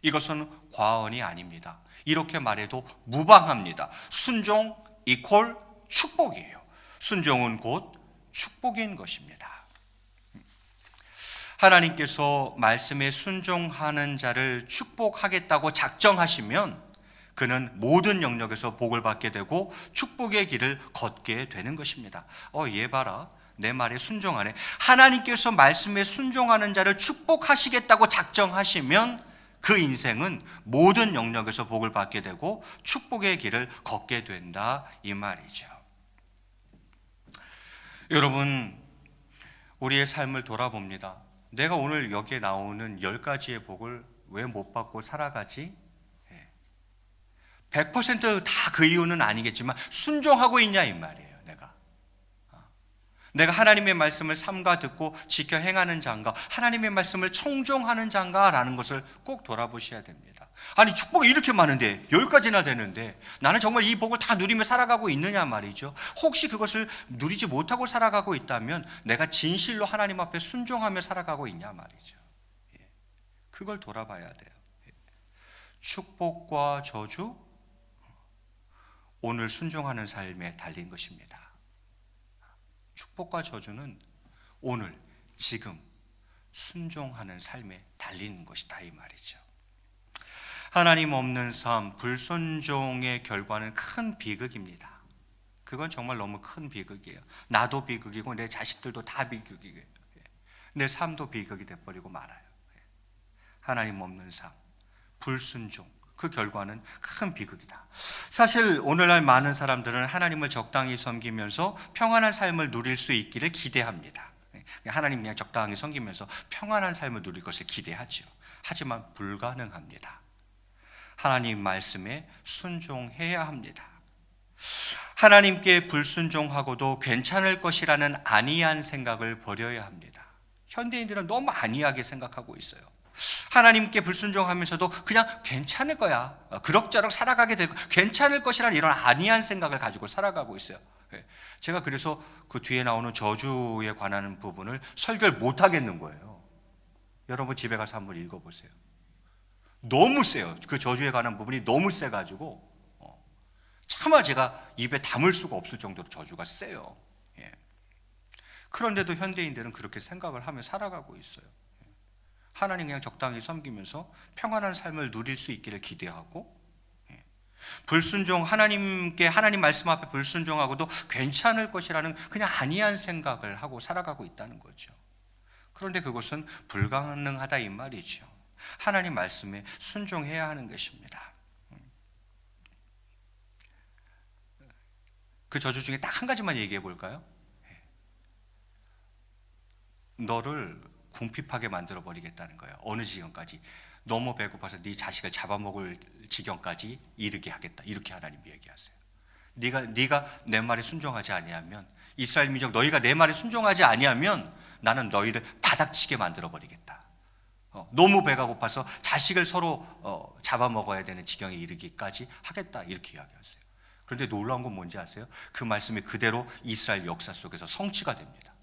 이것은 과언이 아닙니다. 이렇게 말해도 무방합니다. 순종 이퀄 축복이에요. 순종은 곧 축복인 것입니다. 하나님께서 말씀에 순종하는 자를 축복하겠다고 작정하시면 그는 모든 영역에서 복을 받게 되고 축복의 길을 걷게 되는 것입니다. 얘 봐라, 내 말에 순종하네. 하나님께서 말씀에 순종하는 자를 축복하시겠다고 작정하시면 그 인생은 모든 영역에서 복을 받게 되고 축복의 길을 걷게 된다 이 말이죠. 여러분, 우리의 삶을 돌아봅니다. 내가 오늘 여기에 나오는 10가지의 복을 왜 못 받고 살아가지? 100% 다 그 이유는 아니겠지만 순종하고 있냐 이 말이에요. 내가 하나님의 말씀을 삼가 듣고 지켜 행하는 자인가, 하나님의 말씀을 청종하는 자인가라는 것을 꼭 돌아보셔야 됩니다. 아니, 축복이 이렇게 많은데 10가지나 되는데 나는 정말 이 복을 다 누리며 살아가고 있느냐 말이죠. 혹시 그것을 누리지 못하고 살아가고 있다면 내가 진실로 하나님 앞에 순종하며 살아가고 있냐 말이죠. 그걸 돌아봐야 돼요. 축복과 저주, 오늘 순종하는 삶에 달린 것입니다. 축복과 저주는 오늘, 지금 순종하는 삶에 달리는 것이다 이 말이죠. 하나님 없는 삶, 불순종의 결과는 큰 비극입니다. 그건 정말 너무 큰 비극이에요. 나도 비극이고 내 자식들도 다 비극이에요. 내 삶도 비극이 돼버리고 말아요. 하나님 없는 삶, 불순종, 그 결과는 큰 비극이다. 사실 오늘날 많은 사람들은 하나님을 적당히 섬기면서 평안한 삶을 누릴 수 있기를 기대합니다. 하나님 그냥 적당히 섬기면서 평안한 삶을 누릴 것을 기대하죠. 하지만 불가능합니다. 하나님 말씀에 순종해야 합니다. 하나님께 불순종하고도 괜찮을 것이라는 안이한 생각을 버려야 합니다. 현대인들은 너무 안이하게 생각하고 있어요. 하나님께 불순종하면서도 그냥 괜찮을 거야, 그럭저럭 살아가게 되고 괜찮을 것이라는 이런 안이한 생각을 가지고 살아가고 있어요. 제가 그래서 그 뒤에 나오는 저주에 관한 부분을 설교를 못 하겠는 거예요. 여러분 집에 가서 한번 읽어보세요. 너무 세요. 그 저주에 관한 부분이 너무 세가지고 차마 제가 입에 담을 수가 없을 정도로 저주가 세요. 그런데도 현대인들은 그렇게 생각을 하며 살아가고 있어요. 하나님 그냥 적당히 섬기면서 평안한 삶을 누릴 수 있기를 기대하고, 불순종, 하나님께, 하나님 말씀 앞에 불순종하고도 괜찮을 것이라는 그냥 안이한 생각을 하고 살아가고 있다는 거죠. 그런데 그것은 불가능하다 이 말이죠. 하나님 말씀에 순종해야 하는 것입니다. 그 저주 중에 딱 한 가지만 얘기해 볼까요? 너를 궁핍하게 만들어 버리겠다는 거예요. 어느 지경까지? 너무 배고파서 네 자식을 잡아먹을 지경까지 이르게 하겠다. 이렇게 하나님이 얘기하세요. 네가 내 말에 순종하지 아니하면, 이스라엘 민족 너희가 내 말에 순종하지 아니하면 나는 너희를 바닥치게 만들어 버리겠다. 너무 배가 고파서 자식을 서로 잡아먹어야 되는 지경에 이르기까지 하겠다. 이렇게 이야기하세요. 그런데 놀라운 건 뭔지 아세요? 그 말씀이 그대로 이스라엘 역사 속에서 성취가 됩니다.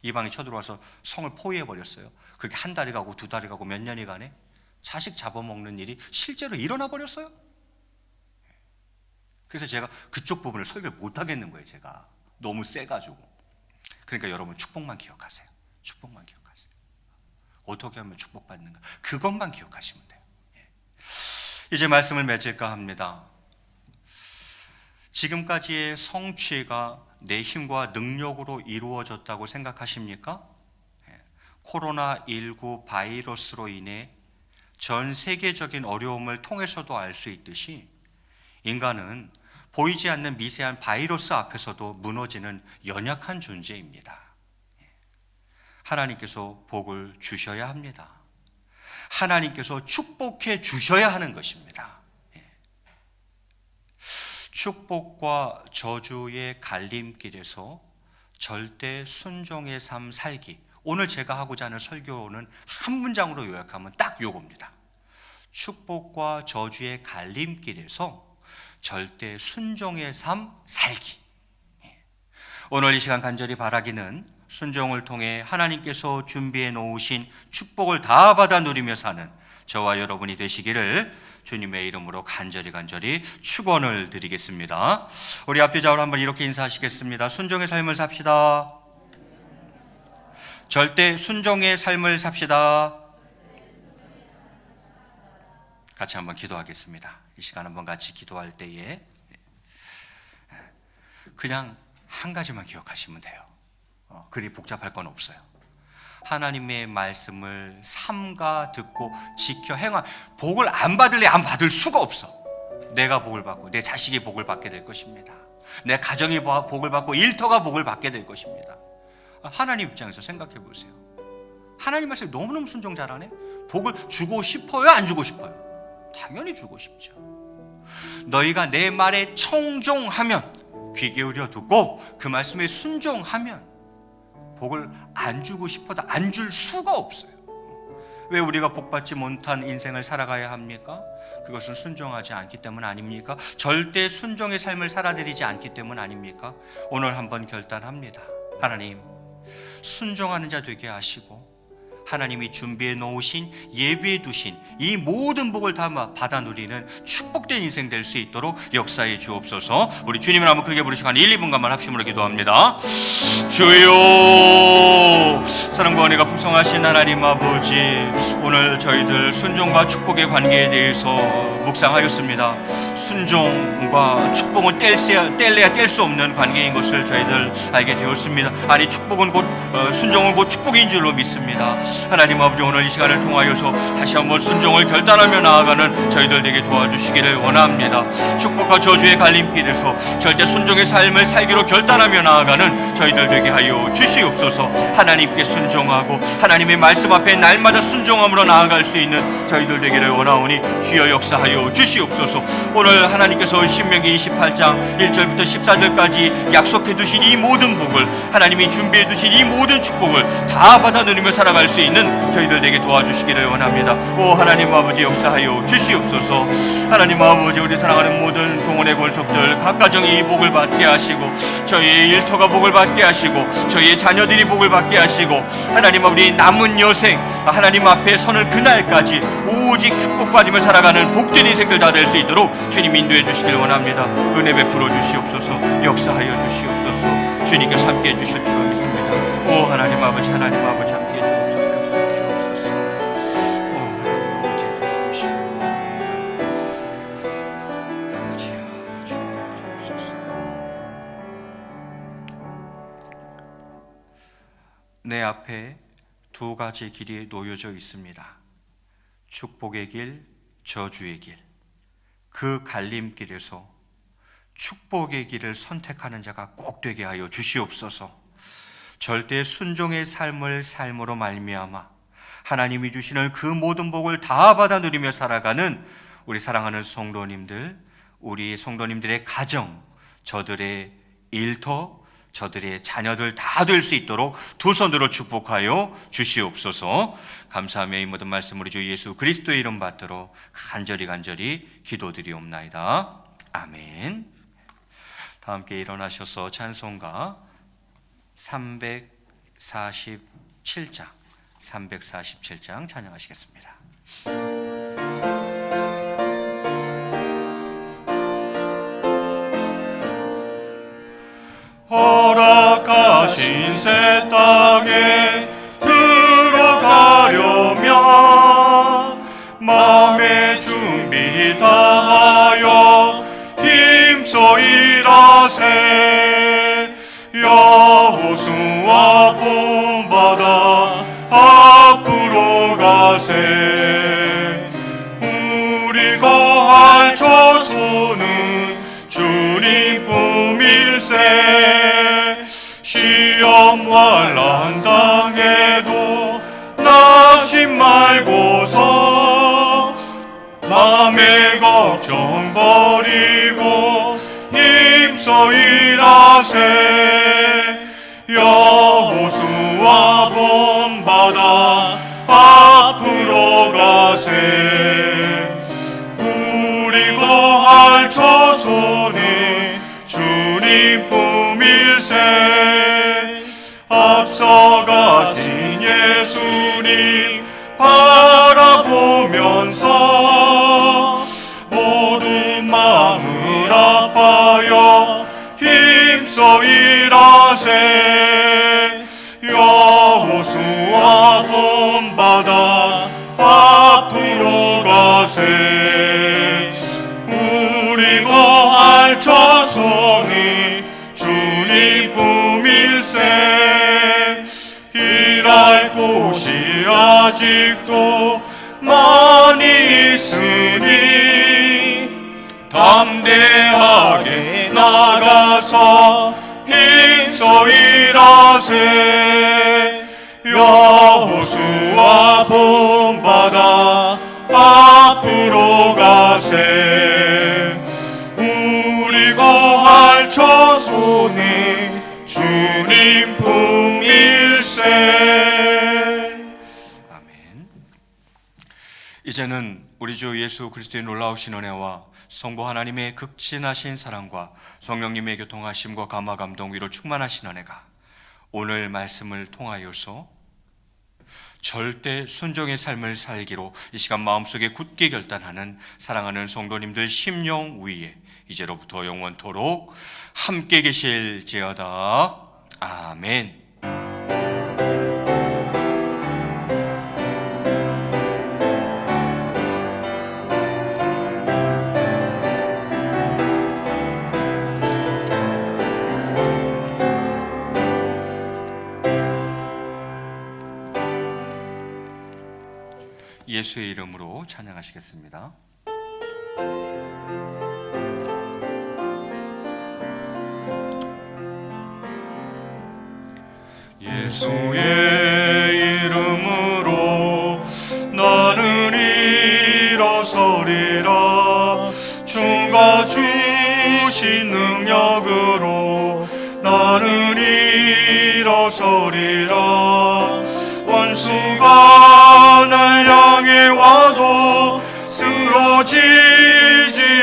이방이 쳐들어와서 성을 포위해버렸어요. 그게 한 달이 가고 두 달이 가고 몇 년이 가네 자식 잡아먹는 일이 실제로 일어나 버렸어요. 그래서 제가 그쪽 부분을 설교를 못하겠는 거예요. 제가 너무 세가지고. 그러니까 여러분 축복만 기억하세요. 축복만 기억하세요. 어떻게 하면 축복받는가, 그것만 기억하시면 돼요. 이제 말씀을 맺을까 합니다. 지금까지의 성취가 내 힘과 능력으로 이루어졌다고 생각하십니까? 코로나19 바이러스로 인해 전 세계적인 어려움을 통해서도 알 수 있듯이 인간은 보이지 않는 미세한 바이러스 앞에서도 무너지는 연약한 존재입니다. 하나님께서 복을 주셔야 합니다. 하나님께서 축복해 주셔야 하는 것입니다. 축복과 저주의 갈림길에서 절대 순종의 삶 살기. 오늘 제가 하고자 하는 설교는 한 문장으로 요약하면 딱 요겁니다. 축복과 저주의 갈림길에서 절대 순종의 삶 살기. 오늘 이 시간 간절히 바라기는 순종을 통해 하나님께서 준비해 놓으신 축복을 다 받아 누리며 사는 저와 여러분이 되시기를 주님의 이름으로 간절히 축원을 드리겠습니다. 우리 앞뒤좌우로 한번 이렇게 인사하시겠습니다. 순종의 삶을 삽시다. 절대 순종의 삶을 삽시다. 같이 한번 기도하겠습니다. 이 시간 한번 같이 기도할 때에 그냥 한 가지만 기억하시면 돼요. 그리 복잡할 건 없어요. 하나님의 말씀을 삼가 듣고 지켜 행한 복을 안 받을래 안 받을 수가 없어. 내가 복을 받고 내 자식이 복을 받게 될 것입니다. 내 가정이 복을 받고 일터가 복을 받게 될 것입니다. 하나님 입장에서 생각해 보세요. 하나님 말씀에 너무너무 순종 잘하네. 복을 주고 싶어요? 안 주고 싶어요? 당연히 주고 싶죠. 너희가 내 말에 청종하면, 귀 기울여 듣고 그 말씀에 순종하면 복을 안 주고 싶어도 안 줄 수가 없어요. 왜 우리가 복받지 못한 인생을 살아가야 합니까? 그것은 순종하지 않기 때문 아닙니까? 절대 순종의 삶을 살아들이지 않기 때문 아닙니까? 오늘 한번 결단합니다. 하나님, 순종하는 자 되게 하시고 하나님이 준비해 놓으신, 예비해 두신 이 모든 복을 다 받아 누리는 축복된 인생 될 수 있도록 역사해 주옵소서. 우리 주님을 한번 크게 부르시고 한 1, 2분간만 합심으로 기도합니다. 주여, 사랑과 은혜가 풍성하신 하나님 아버지, 오늘 저희들 순종과 축복의 관계에 대해서 묵상하였습니다. 순종과 축복은 뗄래야 뗄 수 없는 관계인 것을 저희들 알게 되었습니다. 아니, 축복은 곧 순종은 곧 축복인 줄로 믿습니다. 하나님 아버지, 오늘 이 시간을 통하여서 다시 한번 순종을 결단하며 나아가는 저희들 되게 도와주시기를 원합니다. 축복과 저주의 갈림길에서 절대 순종의 삶을 살기로 결단하며 나아가는 저희들 되게 하여 주시옵소서. 하나님께 순종하고 하나님의 말씀 앞에 날마다 순종함으로 나아갈 수 있는 저희들 되기를 원하오니 주여 역사하여 주시옵소서. 오늘 하나님께서 신명기 28장 1절부터 14절까지 약속해 두신 이 모든 복을, 하나님이 준비해 두신 이 모든 축복을 다 받아 누리며 살아갈 수 있는 저희들 되게 도와주시기를 원합니다. 오 하나님 아버지, 역사하여 주시옵소서. 하나님 아버지, 우리 사랑하는 모든 동원의 권속들 각 가정이 이 복을 받게 하시고, 저희의 일터가 복을 받게 하시고, 저희의 자녀들이 복을 받게 하시고, 하나님 아버지, 남은 여생 하나님 앞에 서는 그날까지 오직 축복받으며 살아가는 복된 인생들 다 될 수 있도록 주님 인도해 주시길 원합니다. 은혜 베풀어 주시옵소서. 역사하여 주시옵소서. 주님께서 함께해 주실 줄로 믿습니다. 오 하나님 아버지, 하나님 아버지 함께해 주옵소서. 역사해 주옵소서. 오 하나님 아버지 도와주시옵소서. 아버지여, 주옵소서. 내 앞에 두 가지 길이 놓여져 있습니다. 축복의 길, 저주의 길. 그 갈림길에서 축복의 길을 선택하는 자가 꼭 되게 하여 주시옵소서. 절대 순종의 삶을 삶으로 말미암아 하나님이 주시는 그 모든 복을 다 받아 누리며 살아가는 우리 사랑하는 성도님들, 우리 성도님들의 가정, 저들의 일터, 저들의 자녀들 다 될 수 있도록 두 손으로 축복하여 주시옵소서. 감사하며 이 모든 말씀 우리 주 예수 그리스도의 이름 받들어 간절히 기도드리옵나이다. 아멘. 다 함께 일어나셔서 찬송가 347장 찬양하시겠습니다. 허락하신 새 땅에 들어가려면 마음의 준비 다하여 힘써 일하세. 여호수아 본받아 앞으로 가세. 우리 거할 처소는 주님 품일세. 시험 환난 당해도 낙심 말고서 맘의 걱정 버리고 힘써 일하세. 여호수아 본받아 앞으로 가세. 우리 거할 처소는 주님 품일세. 앞서가신 예수님 바라보면서 모든 마음을 아파여 힘써 일하세. 여호수아 본받아 앞으로 가세. 우리 거할 처소는 주님 품일세. 곳이 아직도 많이 있으니 담대하게 나가서 힘써 일하세. 여호수아 본받아 앞으로 가세. 우리 거할 처소는 주님 품일세. 아멘. 이제는 우리 주 예수 그리스도의 놀라우신 은혜와 성부 하나님의 극진하신 사랑과 성령님의 교통하심과 감화 감동 위로 충만하신 은혜가 오늘 말씀을 통하여서 절대 순종의 삶을 살기로 이 시간 마음속에 굳게 결단하는 사랑하는 성도님들 심령 위에 이제로부터 영원토록 함께 계실지어다. 아멘. 예수의 이름으로 찬양하시겠습니다. 예수의 이름으로 나는 일어서리라. 주가 주신 능력으로 나는 일어서리라. 원수가 날 향해 와도 쓰러지지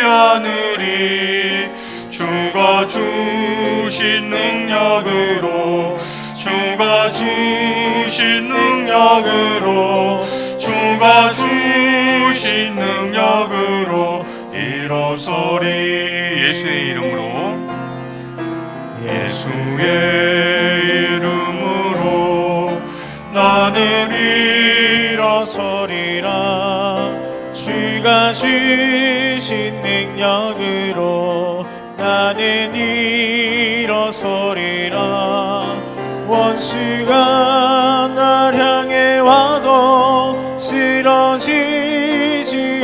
않으리. 주가 주신 능력으로 주가 주신 능력으로 주가 주신 능력으로 일어서리. 예수의 이름으로 예수의 이름으로 나는 일어서리라. 주가 주신 능력으로 나는 일어서리라. 원수가 날 향해 와도 쓰러지지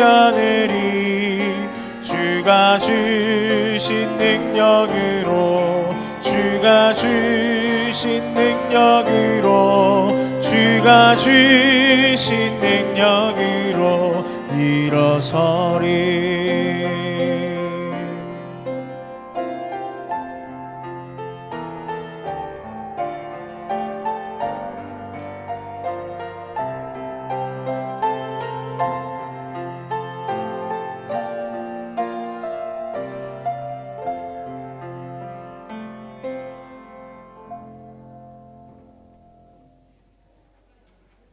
않으리. 주가 주신 능력으로 주가 주신 능력으로 주가 주신 능력으로 일어서리.